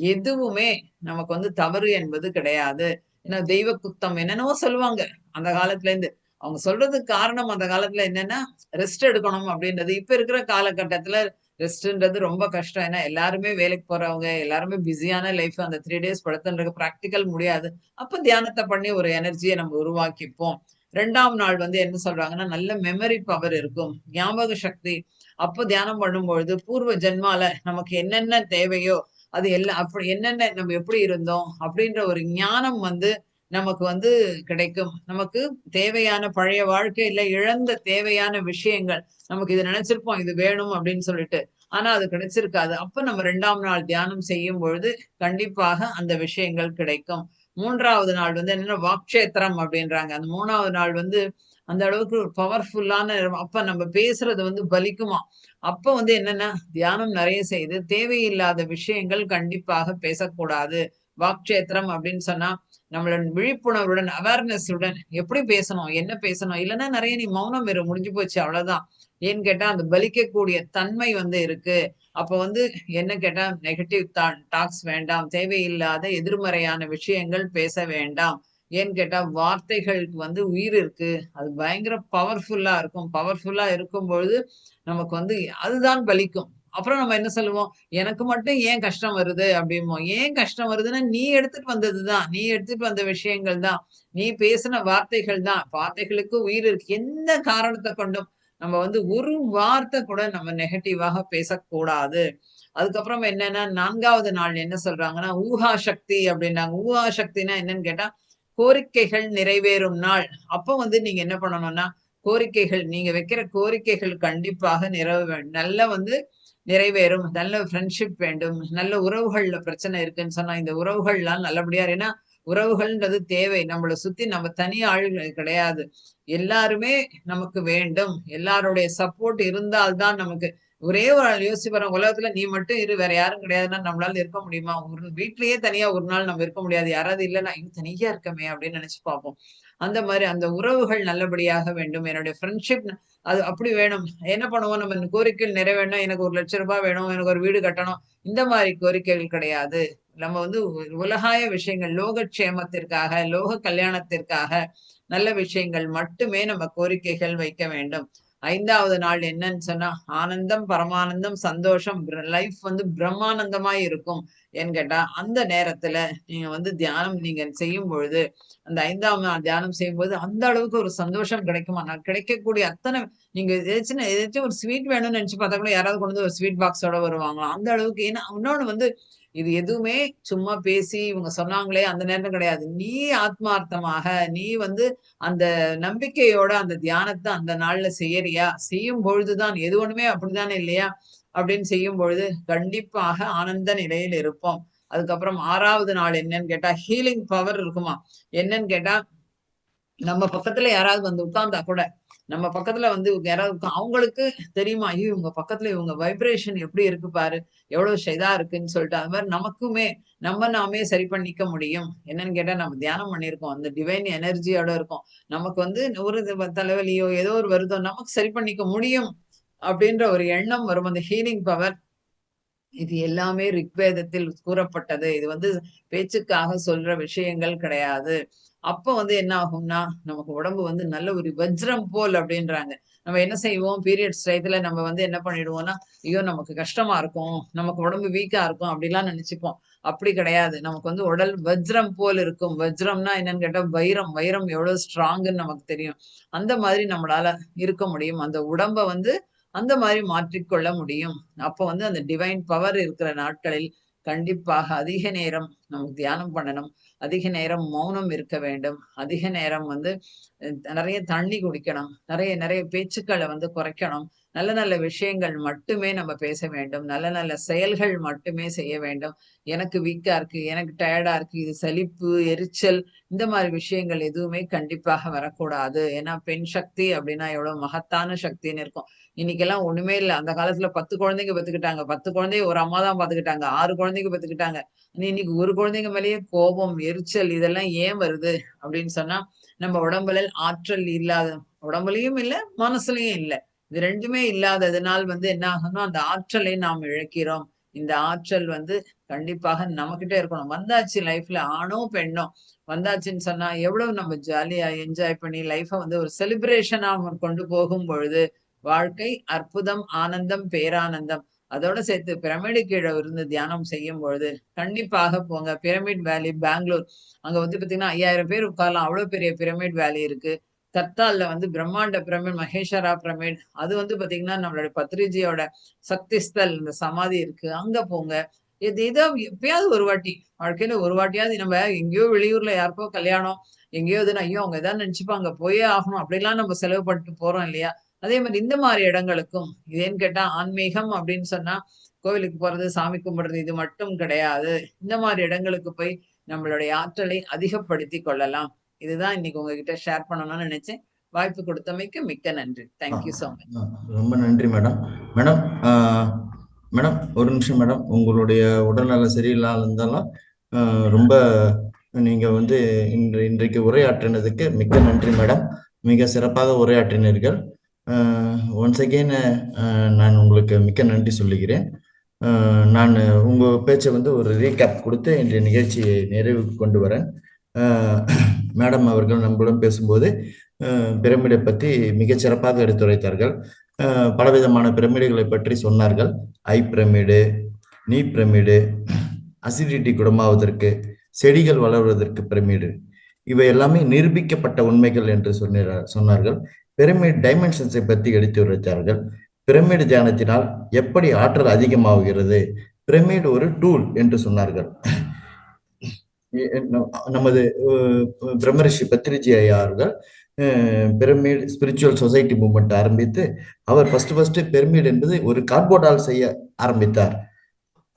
B: எதுவுமே நமக்கு வந்து தவறு என்பது கிடையாது. ஏன்னா தெய்வ குத்தம் என்னென்னவோ சொல்லுவாங்க. அந்த காலத்துல இருந்து. அவங்க சொல்றதுக்கு காரணம் அந்த காலத்துல என்னன்னா, ரெஸ்ட் எடுக்கணும் அப்படின்றது. இப்ப இருக்கிற காலகட்டத்துல ரெஸ்ட்ன்றது ரொம்ப கஷ்டம். ஏன்னா எல்லாருமே வேலைக்கு போறவங்க, எல்லாருமே பிஸியான லைஃப். அந்த 3 டேஸ் படுத்துன்றது பிராக்டிகல் முடியாது. அப்ப தியானத்த பண்ணி ஒரு எனர்ஜிய நம்ம உருவாக்கிப்போம். 2ஆம் நாள் வந்து என்ன சொல்றாங்கன்னா, நல்ல மெமரி பவர் இருக்கும். ஞாபக சக்தி. அப்ப தியானம் பண்ணும்பொழுது பூர்வ ஜென்மால நமக்கு என்னென்ன தேவையோ அது எல்லாம் அப்படி என்னென்ன நம்ம எப்படி இருந்தோம் அப்படின்ற ஒரு ஞானம் வந்து நமக்கு வந்து கிடைக்கும். நமக்கு தேவையான பழைய வாழ்க்கையில இழந்த தேவையான விஷயங்கள். நமக்கு இது நினைச்சிருப்போம், இது வேணும் அப்படின்னு சொல்லிட்டு. ஆனா அது கிடைச்சிருக்காது. அப்ப நம்ம 2ஆம் நாள் தியானம் செய்யும் பொழுது கண்டிப்பாக அந்த விஷயங்கள் கிடைக்கும். 3வது நாள் வந்து என்னன்னா வாக்ஷேத்திரம் அப்படின்றாங்க. அந்த 3வது நாள் வந்து அந்த அளவுக்கு பவர்ஃபுல்லான அப்ப நம்ம பேசுறது வந்து பலிக்குமாம். அப்ப வந்து என்னன்னா, தியானம் நெறைய செய்து, தேவையில்லாத விஷயங்கள் கண்டிப்பாக பேசக்கூடாது. வாக்ஷேத்திரம் அப்படின்னு சொன்னா, நம்மளோட விழிப்புணர்வுடன், அவேர்னஸுடன் எப்படி பேசணும்? என்ன பேசணும்? இல்லன்னா நெறைய நீ மௌனம் இரு. முடிஞ்சு போச்சு அவ்வளவுதான். ஏன்னு கேட்டா, அந்த பலிக்கக்கூடிய தன்மை வந்து இருக்கு. அப்ப வந்து என்ன கேட்டா, நெகட்டிவ் டாக்ஸ் வேண்டாம். தேவையில்லாத எதிர்மறையான விஷயங்கள் பேச வேண்டாம். ஏன்னு கேட்டா, வார்த்தைகளுக்கு வந்து உயிர் இருக்கு. அது பயங்கர பவர்ஃபுல்லா இருக்கும். பவர்ஃபுல்லா இருக்கும்பொழுது, நமக்கு வந்து அதுதான் பலிக்கும். அப்புறம் நம்ம என்ன சொல்லுவோம்? "எனக்கு மட்டும் ஏன் கஷ்டம் வருது?" அப்படிம்போம். ஏன் கஷ்டம் வருதுன்னா, நீ எடுத்துட்டு வந்தது தான். நீ எடுத்துட்டு வந்த விஷயங்கள் தான். நீ பேசின வார்த்தைகள் தான். வார்த்தைகளுக்கு உயிர் இருக்கு. எந்த காரணத்த கொண்டும் நம்ம வந்து ஒரு வார்த்தை கூட நம்ம நெகட்டிவாக பேசக்கூடாது. அதுக்கப்புறம் என்னன்னா 4வது நாள் என்ன சொல்றாங்கன்னா, ஊஹா சக்தி அப்படின்னாங்க. ஊஹா சக்தின்னா என்னன்னு கேட்டா, கோரிக்கைகள் நிறைவேறும் நாள். அப்ப வந்து நீங்க என்ன பண்ணணும்னா, கோரிக்கைகள் நீங்க வைக்கிற கோரிக்கைகள் கண்டிப்பாக நல்ல வந்து நிறைவேறும். நல்ல ஃப்ரெண்ட்ஷிப் வேண்டும். நல்ல உறவுகள்ல பிரச்சனை இருக்குன்னு சொன்னா, இந்த உறவுகள்லாம் நல்லபடியா ஏன்னா, உறவுகள்ன்றது தேவை. நம்மள சுத்தி நம்ம தனி ஆள்கள் கிடையாது. எல்லாருமே நமக்கு வேண்டும். எல்லாருடைய சப்போர்ட் இருந்தால் தான் நமக்கு ஒரே ஒரு ஆள் யோசிச்சு பாருங்க. உலகத்துல நீ மட்டும் இரு. வேற யாரும் கிடையாதுன்னா நம்மளால இருக்க முடியுமா? ஒரு வீட்லயே தனியா ஒரு நாள் நம்ம இருக்க முடியாது. யாராவது இல்லன்னா, "ஐயோ! தனியா இருக்கமே" அப்படின்னு நினைச்சு பார்ப்போம். அந்த மாரி அந்த உறவுகள் நல்லபடியாக வேண்டும். என்னுடைய ஃப்ரெண்ட்ஷிப் அது அப்படி வேணும். என்ன பண்ணுவோம் நம்ம கோரிக்கைகள் நிறைவேறணும். எனக்கு ரூ. 1,00,000 வேணும். எனக்கு ஒரு வீடு கட்டணும். இந்த மாரி கோரிக்கைகள் கிடையாது. நம்ம வந்து உலகாய விஷயங்கள், லோகக்ஷேமத்திற்காக, லோக கல்யாணத்திற்காக நல்ல விஷயங்கள் மட்டுமே நம்ம கோரிக்கைகள் வைக்க வேண்டும். 5வது நாள் என்னன்னு சொன்னா, ஆனந்தம், பரமானந்தம், சந்தோஷம், லைஃப் வந்து பிரம்மானந்தமாய் இருக்கும். ஏன்னு கேட்டா, அந்த நேரத்துல நீங்க வந்து தியானம் நீங்க செய்யும் பொழுது, அந்த 5ஆம் நாள் தியானம் செய்யும்போது, அந்த அளவுக்கு ஒரு சந்தோஷம் கிடைக்குமா? கிடைக்கக்கூடிய அத்தனை நீங்க ஏதாச்சும் ஒரு ஸ்வீட் வேணும்னு நினைச்சு பார்த்தா கூட யாராவது கொண்டு வந்து ஒரு ஸ்வீட் பாக்ஸோட வருவாங்களாம். அந்த அளவுக்கு ஏன்னா இன்னொன்னு வந்து இது எதுவுமே சும்மா பேசி இவங்க சொன்னாங்களே அந்த நேரம் கிடையாது. நீ ஆத்மார்த்தமாக நீ வந்து அந்த நம்பிக்கையோட அந்த தியானத்த அந்த நாள்ல செய்யறியா? செய்யும் பொழுதுதான் எது ஒண்ணுமே அப்படித்தானே இல்லையா? அப்படின்னு செய்யும் பொழுது கண்டிப்பாக ஆனந்த நிலையில் இருப்போம். அதுக்கப்புறம் 6வது நாள் என்னன்னு கேட்டா, ஹீலிங் பவர் இருக்குமா? என்னன்னு கேட்டா, நம்ம பக்கத்துல யாராவது வந்து உட்கார்ந்தா கூட, நம்ம பக்கத்துல வந்து யாராவது அவங்களுக்கு தெரியுமா? ஐயோ! இவங்க பக்கத்துல இவங்க வைப்ரேஷன் எப்படி இருக்கு பாரு! எவ்வளவு இதா இருக்குன்னு சொல்லிட்டு, அது மாரி நமக்குமே நம்ம நாமே சரி பண்ணிக்க முடியும். என்னன்னு கேட்டா, நம்ம தியானம் பண்ணியிருக்கோம். அந்த டிவைன் எனர்ஜியோட இருக்கோம். நமக்கு வந்து ஒரு தலைவலியோ, ஏதோ ஒரு வருதோ, நமக்கு சரி பண்ணிக்க முடியும். அப்படின்ற ஒரு எண்ணம் வரும். அந்த ஹீலிங் பவர் இது எல்லாமே ரிக்வேதத்தில் கூறப்பட்டது. இது வந்து பேச்சுக்காக சொல்ற விஷயங்கள் கிடையாது. அப்ப வந்து என்ன ஆகும்னா, நமக்கு உடம்பு வந்து நல்ல ஒரு வஜ்ரம் போல் அப்படின்றாங்க. நம்ம என்ன செய்வோம், பீரியட்ஸ் டயத்துல நம்ம வந்து என்ன பண்ணிடுவோம்னா, ஐயோ! நமக்கு கஷ்டமா இருக்கும். நமக்கு உடம்பு வீக்கா இருக்கும். அப்படிலாம் நெனச்சுப்போம். அப்படி கிடையாது. நமக்கு வந்து உடல் வஜ்ரம் போல் இருக்கும். வஜ்ரம்னா என்னன்னு கேட்டா, வைரம். வைரம் எவ்வளவு ஸ்ட்ராங்குன்னு நமக்கு தெரியும். அந்த மாதிரி நம்மளால இருக்க முடியும். அந்த உடம்ப வந்து அந்த மாரி மாற்றிக்கொள்ள முடியும். அப்போ வந்து அந்த டிவைன் பவர் இருக்கிற நாட்களில் கண்டிப்பாக அதிக நேரம் நமக்கு தியானம் பண்ணணும். அதிக நேரம் மௌனம் இருக்க வேண்டும். அதிக நேரம் வந்து நெறைய தண்ணி குடிக்கணும். நெறைய நெறைய பேச்சுக்கள வந்து குறைக்கணும். நல்ல நல்ல விஷயங்கள் மட்டுமே நம்ம பேச வேண்டும். நல்ல நல்ல செயல்கள் மட்டுமே செய்ய வேண்டும். எனக்கு வீக்கா இருக்கு, எனக்கு டயர்டா இருக்கு, இது சலிப்பு, எரிச்சல் இந்த மாரி விஷயங்கள் எதுவுமே கண்டிப்பாக வரக்கூடாது. ஏன்னா பெண் சக்தி அப்படின்னா எவ்வளவு மகத்தான சக்தின்னு இருக்கும். இன்னைக்கெல்லாம் ஒண்ணுமே இல்ல. அந்த காலத்துல 10 குழந்தைங்க பெத்துக்கிட்டாங்க. 10 குழந்தைய ஒரு அம்மா தான் பாத்துக்கிட்டாங்க. 6 குழந்தைங்க பெத்துக்கிட்டாங்க. இன்னைக்கு ஒரு குழந்தைங்க மேலேயே கோபம், எரிச்சல் இதெல்லாம் ஏன் வருது அப்படின்னு சொன்னா, நம்ம உடம்புல ஆற்றல் இல்லாத உடம்புலயும் இல்ல, மனசுலயும் இல்ல. இது 2மே இல்லாததுனால் வந்து என்ன ஆகும்னா, அந்த ஆற்றலை நாம் இழக்கிறோம். இந்த ஆற்றல் வந்து கண்டிப்பாக நம்மகிட்ட இருக்கணும். வந்தாச்சு லைஃப்ல ஆணோ, பெண்ணோ வந்தாச்சுன்னு சொன்னா, எவ்வளவு நம்ம ஜாலியா என்ஜாய் பண்ணி லைஃப வந்து ஒரு செலிப்ரேஷனா கொண்டு போகும் பொழுது, வாழ்க்கை அற்புதம், ஆனந்தம், பேரானந்தம். அதோட சேர்த்து பிரமிடு கீழ இருந்து தியானம் செய்யும் பொழுது, கண்டிப்பாக போங்க. பிரமிட் வேலி பெங்களூர். அங்க வந்து பார்த்தீங்கன்னா, 5000 பேர் உட்காரலாம். அவ்வளோ பெரிய பிரமிட் வேலி இருக்கு. கர்த்தால்ல வந்து பிரம்மாண்ட பிரமிட், மகேஷரா பிரமிட். அது வந்து பார்த்தீங்கன்னா, நம்மளுடைய பத்ரிஜியோட சக்தி ஸ்தல் இந்த சமாதி இருக்கு. அங்க போங்க. இது ஏதோ எப்பயாவது ஒரு வாட்டி, வாழ்க்கையில ஒரு வாட்டியாவது நம்ம எங்கேயோ வெளியூர்ல யாருக்கோ கல்யாணம், எங்கேயோ இதுன்னா, ஐயோ! அவங்க ஏதாவது நினைச்சுப்பாங்க, போயே ஆகணும். அப்படிலாம் நம்ம செலவு பண்ணிட்டு போறோம் இல்லையா? அதே மாரி இந்த மாரி இடங்களுக்கும், ஏன்னு கேட்டா ஆன்மீகம் அப்படின்னு சொன்னா, கோவிலுக்கு போறது, சாமி கும்பிடுறது இது மட்டும் கிடையாது. இந்த மாரி இடங்களுக்கு போய் நம்மளுடைய ஆற்றலை அதிகப்படுத்திக் கொள்ளலாம். இதுதான் இன்னைக்கு உங்ககிட்ட ஷேர் பண்ணணும்னு நினைச்சேன். வாய்ப்பு கொடுத்தமைக்கு மிக்க நன்றி.
A: ஆ,
B: தேங்க் யூ சோ மச்.
A: ஆ, ரொம்ப நன்றி மேடம். மேடம், மேடம் ஒரு நிமிஷம் மேடம். உங்களுடைய உடல்நலம் சரியில்லாம இருந்தாலும் ரொம்ப நீங்க வந்து இன்றைக்கு உரையாற்றினதுக்கு மிக்க நன்றி மேடம். மிக சிறப்பாக உரையாற்றினீர்கள். ஒன்ஸ் அகெயின் நான் உங்களுக்கு மிக்க நன்றி சொல்லுகிறேன். நான் உங்க பேச்சை வந்து ஒரு ரீகேப் கொடுத்து இன்றைய நிகழ்ச்சியை நிறைவுக்கு கொண்டு வரேன். மேடம் அவர்கள் நம்மளுடன் பேசும்போது பிரமிடை பற்றி மிகச் சிறப்பாக எடுத்துரைத்தார்கள். பலவிதமான பிரமிடுகளை பற்றி சொன்னார்கள். ஐ பிரமிடு, நீ பிரமிடு, அசிடிட்டி குணமாவதற்கு, செடிகள் வளர்வதற்கு பிரமிடு, இவை எல்லாமே நிரூபிக்கப்பட்ட உண்மைகள் என்று சொன்னார்கள். பிரமிட் டைமென்ஷன்ஸை பற்றி எடுத்து உரைத்தார்கள். பிரமிடு தியானத்தினால் எப்படி ஆற்றல் அதிகமாகிறது, பிரமிடு ஒரு டூல் என்று சொன்னார்கள். நமது பிரம்மரிஷி பத்ரிஜி ஐயா அவர்கள் பிரமிட் ஸ்பிரிச்சுவல் சொசைட்டி மூவ்மெண்ட் ஆரம்பித்து அவர் ஃபர்ஸ்ட் பிரமிட் என்பது ஒரு கார்ட்போர்டால் செய்ய ஆரம்பித்தார்.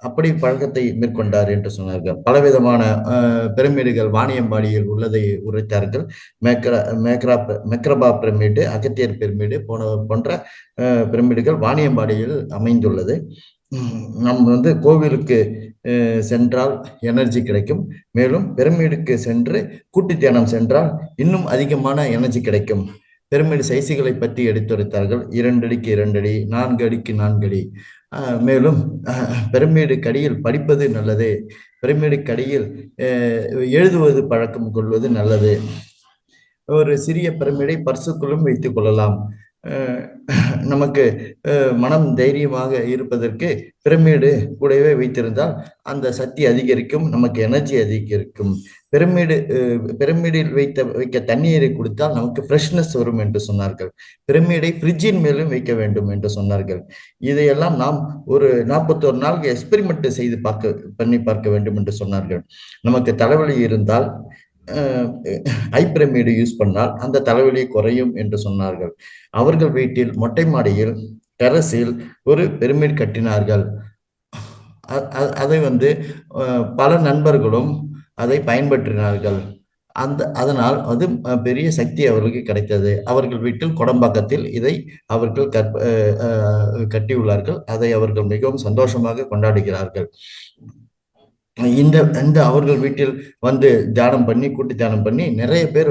A: அப்படி பழக்கத்தை மேற்கொண்டார் என்று சொன்னார்கள். பலவிதமான பிரமிடுகள் வாணியம்பாடியில் உள்ளதை உரைத்தார்கள். மெக்ரபா பிரமிடு, அகத்தியர் பிரமிடு போன்ற பிரமிடுகள் வாணியம்பாடியில் அமைந்துள்ளது. நம்ம வந்து கோவிலுக்கு சென்றால் எனர்ஜி கிடைக்கும். மேலும் பிரமிடுக்கு சென்று கூட்டு தியானம் சென்றால் இன்னும் அதிகமான எனர்ஜி கிடைக்கும். பிரமிடு சைஸுகளை பற்றி எடுத்துரைத்தார்கள். 2 அடிக்கு 2 அடி, 4 அடிக்கு 4 அடி. மேலும் பிரமிடு கடியில் படிப்பது நல்லது, பிரமிடு கடியில் எழுதுவது பழக்கம் கொள்வது நல்லது. ஒரு சிறிய பிரமிடை பர்சுக்குள்ளும் வைத்துக் கொள்ளலாம். நமக்கு மனம் தைரியமாக இருப்பதற்கு பிரமிடு கூடவே வைத்திருந்தால் அந்த சக்தி அதிகரிக்கும், நமக்கு எனர்ஜி அதிகரிக்கும். பிரமிடில் வைக்க தண்ணீரை குடித்தால் நமக்கு ஃப்ரெஷ்னஸ் வரும் என்று சொன்னார்கள். பிரமிடை ஃப்ரிட்ஜின் மேலும் வைக்க வேண்டும் என்று சொன்னார்கள். இதையெல்லாம் நாம் ஒரு 41 நாளுக்கு எக்ஸ்பெரிமெண்ட் செய்து பண்ணி பார்க்க வேண்டும் என்று சொன்னார்கள். நமக்கு தலைவலி இருந்தால் ஐ பிரமிடு யூஸ் பண்ணால் அந்த தலைவலி குறையும் என்று சொன்னார்கள். அவர்கள் வீட்டில் மொட்டை மாடியில் டெரஸில் ஒரு பிரமிடு கட்டினார்கள். அதை பல நண்பர்களும் அதை பயன்பற்றினார்கள். அதனால் அது பெரிய சக்தி அவர்களுக்கு கிடைத்தது. அவர்கள் வீட்டில் கொடம்பாக்கத்தில் இதை அவர்கள் கட்டியுள்ளார்கள். அதை அவர்கள் மிகவும் சந்தோஷமாக கொண்டாடுகிறார்கள். இந்த அவர்கள் வீட்டில் தியானம் பண்ணி, கூட்டு தியானம் பண்ணி நிறைய பேர்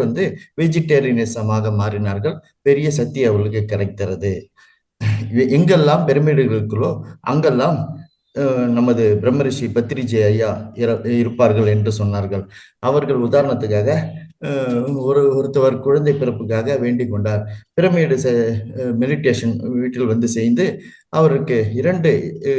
A: வெஜிடேரியனிசமாக மாறினார்கள். பெரிய சக்தி அவர்களுக்கு கிடைக்கிறது. எங்கெல்லாம் பிரமிடுகள் இருக்குள்ளோ அங்கெல்லாம் நமது பிரம்மரிஷி பத்திரிஜி ஐயா இருப்பார்கள் என்று சொன்னார்கள். அவர்கள் உதாரணத்துக்காக ஒருத்தவர் குழந்தை பிறப்புக்காக வேண்டிக் கொண்டார். பிரமிடு மெடிடேஷன் வீட்டில் செய்து அவருக்கு 2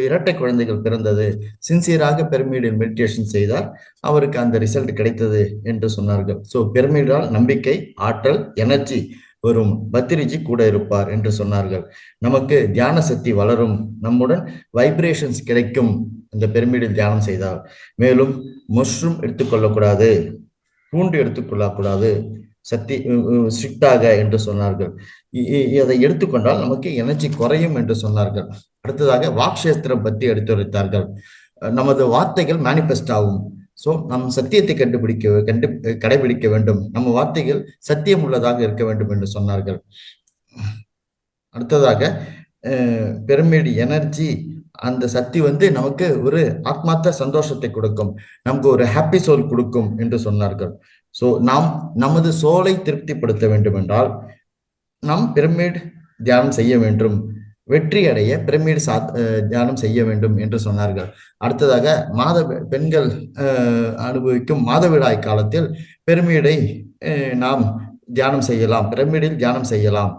A: இரட்டை குழந்தைகள் பிறந்தது. சின்சியராக பிரமிடில் மெடிடேஷன் செய்தார், அவருக்கு அந்த ரிசல்ட் கிடைத்தது என்று சொன்னார்கள். ஸோ பிரமிடால் நம்பிக்கை, ஆற்றல், எனர்ஜி வரும். பத்திரிஜி கூட இருப்பார் என்று சொன்னார்கள். நமக்கு தியான சக்தி வளரும், நம்முடன் வைப்ரேஷன்ஸ் கிடைக்கும் இந்த பிரமிடில் தியானம் செய்தால். மேலும் மஷ்ரூம் எடுத்துக்கொள்ளக்கூடாது, பூண்டு எடுத்துக்கொள்ளக்கூடாது, சக்தி ஸ்ட்ரிக்டாக என்று சொன்னார்கள். அதை எடுத்துக்கொண்டால் நமக்கு எனர்ஜி குறையும் என்று சொன்னார்கள். அடுத்ததாக வாக்ஷேஸ்திரம் பற்றி எடுத்துரைத்தார்கள். நமது வார்த்தைகள் மேனிஃபெஸ்ட் ஆகும். ஸோ நம் சத்தியத்தை கடைபிடிக்க வேண்டும், நம்ம வார்த்தைகள் சத்தியம் உள்ளதாக இருக்க வேண்டும் என்று சொன்னார்கள். அடுத்ததாக பிரமிடு எனர்ஜி, அந்த சக்தி நமக்கு ஒரு ஆத்மார்த்த சந்தோஷத்தை கொடுக்கும், நமக்கு ஒரு ஹாப்பி சோல் கொடுக்கும் என்று சொன்னார்கள். ஸோ நாம் நமது சோலை திருப்திப்படுத்த வேண்டும் என்றால் நாம் பிரமிடு தியானம் செய்ய வேண்டும், வெற்றி அடைய பிரமிடு தியானம் செய்ய வேண்டும் என்று சொன்னார்கள். அடுத்ததாக பெண்கள் அனுபவிக்கும் மாதவிடாய் காலத்தில் பிரமிடை நாம் தியானம் செய்யலாம், பிரமிடில் தியானம் செய்யலாம்.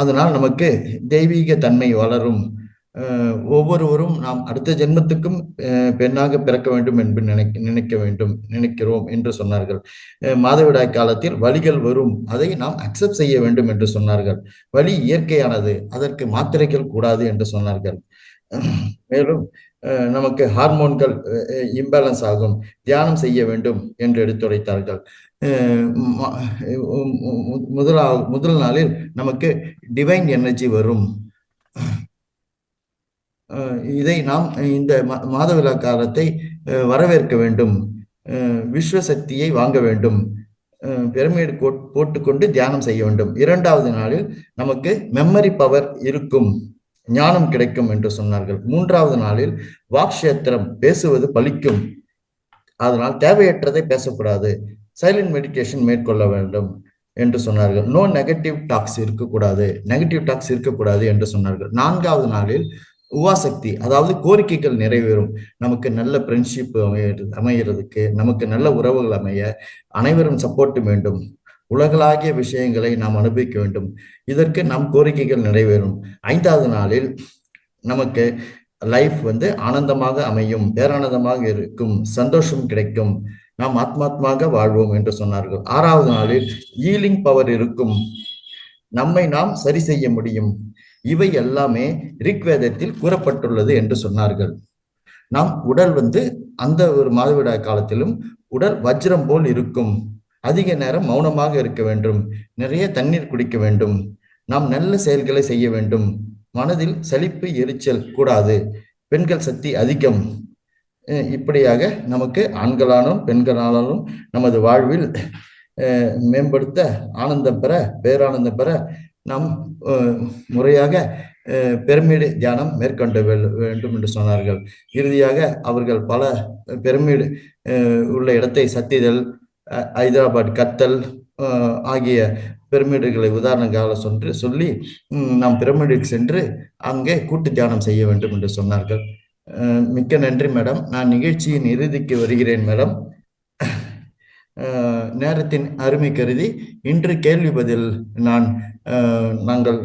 A: அதனால் நமக்கு தெய்வீக தன்மை வளரும். ஒவ்வொருவரும் நாம் அடுத்த ஜென்மத்துக்கும் பெண்ணாக பிறக்க வேண்டும் என்று நினைக்கிறோம் என்று சொன்னார்கள். மாதவிடாய் காலத்தில் வலிகள் வரும், அதை நாம் அக்செப்ட் செய்ய வேண்டும் என்று சொன்னார்கள். வலி இயற்கையானது, அதற்கு மாத்திரைகள் கூடாது என்று சொன்னார்கள். மேலும் நமக்கு ஹார்மோன்கள் இம்பேலன்ஸ் ஆகும், தியானம் செய்ய வேண்டும் என்று எடுத்துரைத்தார்கள். முதல் நாளில் நமக்கு டிவைன் எனர்ஜி வரும். இதை நாம் இந்த மாதவிழா காலத்தை வரவேற்க வேண்டும், விஸ்வசக்தியை வாங்க வேண்டும், பிரமிடு போட்டுக்கொண்டு தியானம் செய்ய வேண்டும். 2வது நாளில் நமக்கு மெமரி பவர் இருக்கும், ஞானம் கிடைக்கும் என்று சொன்னார்கள். 3வது நாளில் வாக்ஷேத்திரம், பேசுவது பலிக்கும், அதனால் தேவையற்றதை பேசக்கூடாது, சைலண்ட் மெடிடேஷன் மேற்கொள்ள வேண்டும் என்று சொன்னார்கள். நோ நெகட்டிவ் டாக்ஸ் இருக்கக்கூடாது என்று சொன்னார்கள். 4வது நாளில் உவாசக்தி, அதாவது கோரிக்கைகள் நிறைவேறும், நமக்கு நல்ல ஃப்ரெண்ட்ஷிப் அமைகிறதுக்கு, நமக்கு நல்ல உறவுகள் அமைய அனைவரும் சப்போர்ட் வேண்டும், உலகளாகிய விஷயங்களை நாம் அனுபவிக்க வேண்டும், இதற்கு நம் கோரிக்கைகள் நிறைவேறும். 5வது நாளில் நமக்கு லைஃப் ஆனந்தமாக அமையும், பேரானந்தமாக இருக்கும், சந்தோஷம் கிடைக்கும், நாம் ஆத்மாத்மாக வாழ்வோம் என்று சொன்னார்கள். 6வது நாளில் ஹீலிங் பவர் இருக்கும், நம்மை நாம் சரி செய்ய முடியும். இவை எல்லாமே ரிக்வேதத்தில் கூறப்பட்டுள்ளது என்று சொன்னார்கள். நாம் உடல் அந்த ஒரு மாதவிடாய் காலத்திலும் உடல் வஜ்ரம் போல் இருக்கும், அதிக நேரம் மௌனமாக இருக்க வேண்டும், நிறைய தண்ணீர் குடிக்க வேண்டும், நாம் நல்ல செயல்களை செய்ய வேண்டும், மனதில் சலிப்பு எரிச்சல் கூடாது, பெண்கள் சக்தி அதிகம். இப்படியாக நமக்கு ஆண்களாலும் பெண்களாலும் நமது வாழ்வில் மேம்படுத்த, ஆனந்தம் பெற, பேரானந்தம் பெற நாம் முறையாக பிரமிடு தியானம் மேற்கொள்ள வேண்டும் என்று சொன்னார்கள். இறுதியாக அவர்கள் பல பிரமிடு உள்ள இடத்தை சத்திதல், ஹைதராபாத் கத்தல் ஆகிய பிரமிடுகளை உதாரணங்களாக சொல்லி நாம் பிரமிடுக்கு சென்று அங்கே கூட்டு தியானம் செய்ய வேண்டும் என்று சொன்னார்கள். மிக்க நன்றி மேடம். நான் நிகழ்ச்சியின் இறுதிக்கு வருகிறேன் மேடம். நேரத்தின் அருமை கருதி இன்று கேள்வி பதில் நாங்கள்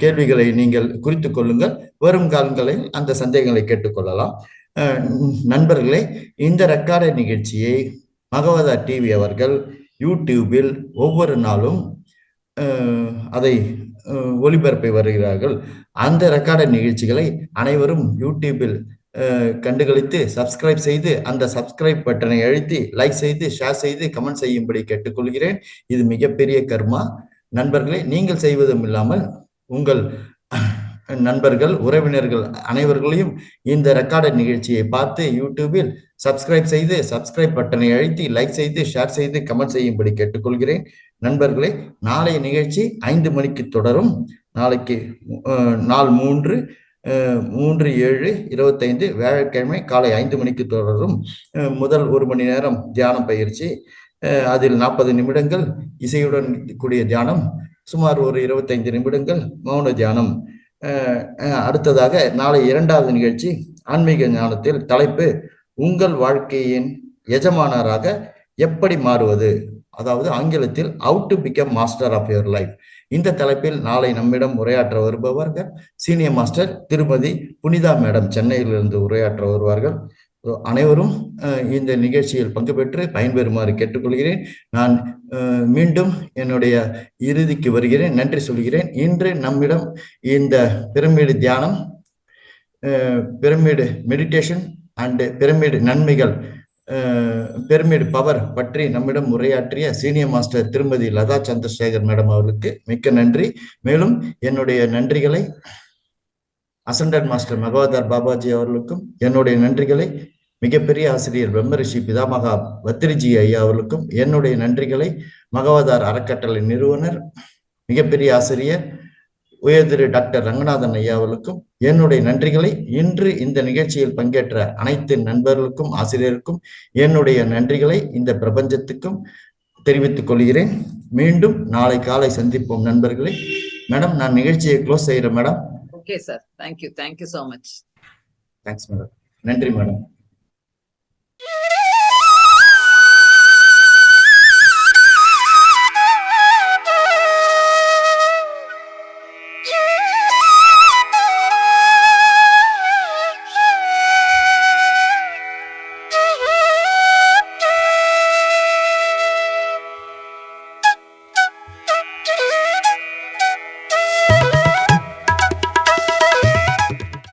A: கேள்விகளை நீங்கள் குறித்து கொள்ளுங்கள். வரும் காலங்களில் அந்த சந்தேகங்களை கேட்டுக்கொள்ளலாம். நண்பர்களே, இந்த ரெக்கார்டு நிகழ்ச்சியை மகவதார் டிவி அவர்கள் யூடியூபில் ஒவ்வொரு நாளும் அதை ஒளிபரப்பி வருகிறார்கள். அந்த ரெக்கார்டு நிகழ்ச்சிகளை அனைவரும் யூடியூபில் கண்டுகளித்து சப்ஸ்கிரைப் செய்து அந்த சப்ஸ்கிரைப் பட்டனை அழுத்தி லைக் செய்து ஷேர் செய்து கமெண்ட் செய்யும்படி கேட்டுக்கொள்கிறேன். இது மிகப்பெரிய கர்மா. நண்பர்களே, நீங்கள் செய்வதும் இல்லாமல் உங்கள் நண்பர்கள், உறவினர்கள் அனைவர்களையும் இந்த ரெக்கார்டு நிகழ்ச்சியை பார்த்து யூடியூபில் சப்ஸ்கிரைப் செய்து சப்ஸ்கிரைப் பட்டனை அழுத்தி லைக் செய்து ஷேர் செய்து கமெண்ட் செய்யும்படி கேட்டுக்கொள்கிறேன். நண்பர்களே, நாளைய நிகழ்ச்சி 5 மணிக்கு தொடரும். நாளைக்கு நாள் 3/7/25 வியாழக்கிழமை காலை 5 மணிக்கு தொடரும். முதல் 1 மணி நேரம் தியானம் பயிற்சி, அதில் 40 நிமிடங்கள் இசையுடன் கூடிய தியானம், சுமார் ஒரு 25 நிமிடங்கள் மௌன தியானம். அடுத்ததாக நாளை 2வது நிகழ்ச்சி ஆன்மீக ஞானத்தில் தலைப்பு உங்கள் வாழ்க்கையின் எஜமானராக எப்படி மாறுவது, அதாவது ஆங்கிலத்தில் how to become master of your life. இந்த தலைப்பில் நாளை நம்மிடம் உரையாற்ற வருபவர்கள் சீனியர் மாஸ்டர் திருமதி புனிதா மேடம் சென்னையிலிருந்து உரையாற்ற வருவார்கள். அனைவரும் இந்த நிகழ்ச்சியில் பங்கு பெற்று பயன்பெறுமாறு கேட்டுக்கொள்கிறேன். நான் மீண்டும் என்னுடைய இறுதிக்கு வருகிறேன். நன்றி சொல்கிறேன். இன்று நம்மிடம் இந்த பிரமிடு தியானம், பிரமிடு மெடிடேஷன் அண்ட் பிரமிடு நன்மைகள், பிரமிடு பவர் பற்றி நம்மிடம் உரையாற்றிய சீனியர் மாஸ்டர் திருமதி லதா சந்திரசேகர் மேடம் அவர்களுக்கு மிக்க நன்றி. மேலும் என்னுடைய நன்றிகளை அசண்டட் மாஸ்டர் மகவதார் பாபாஜி அவர்களுக்கும், என்னுடைய நன்றிகளை மிகப்பெரிய ஆசிரியர் பிரம்மரிஷி பிதாமகா பத்ரிஜி ஐயா அவர்களுக்கும், என்னுடைய நன்றிகளை மகவதார் அறக்கட்டளை நிறுவனர் மிகப்பெரிய ஆசிரியர் உயர்திரு டாக்டர் ரங்கநாதன் ஐயா அவர்களுக்கும், என்னுடைய நன்றிகளை இன்று இந்த நிகழ்ச்சியில் பங்கேற்ற அனைத்து நண்பர்களுக்கும் ஆசிரியருக்கும் என்னுடைய நன்றிகளை இந்த பிரபஞ்சத்துக்கும் தெரிவித்துக் கொள்கிறேன். மீண்டும் நாளை காலை சந்திப்போம் நண்பர்களே. மேடம், நான் நிகழ்ச்சியை க்ளோஸ் செய்கிறேன் madam.
B: Okay sir, thank you so much.
A: Thanks madam. நன்றி மேடம்.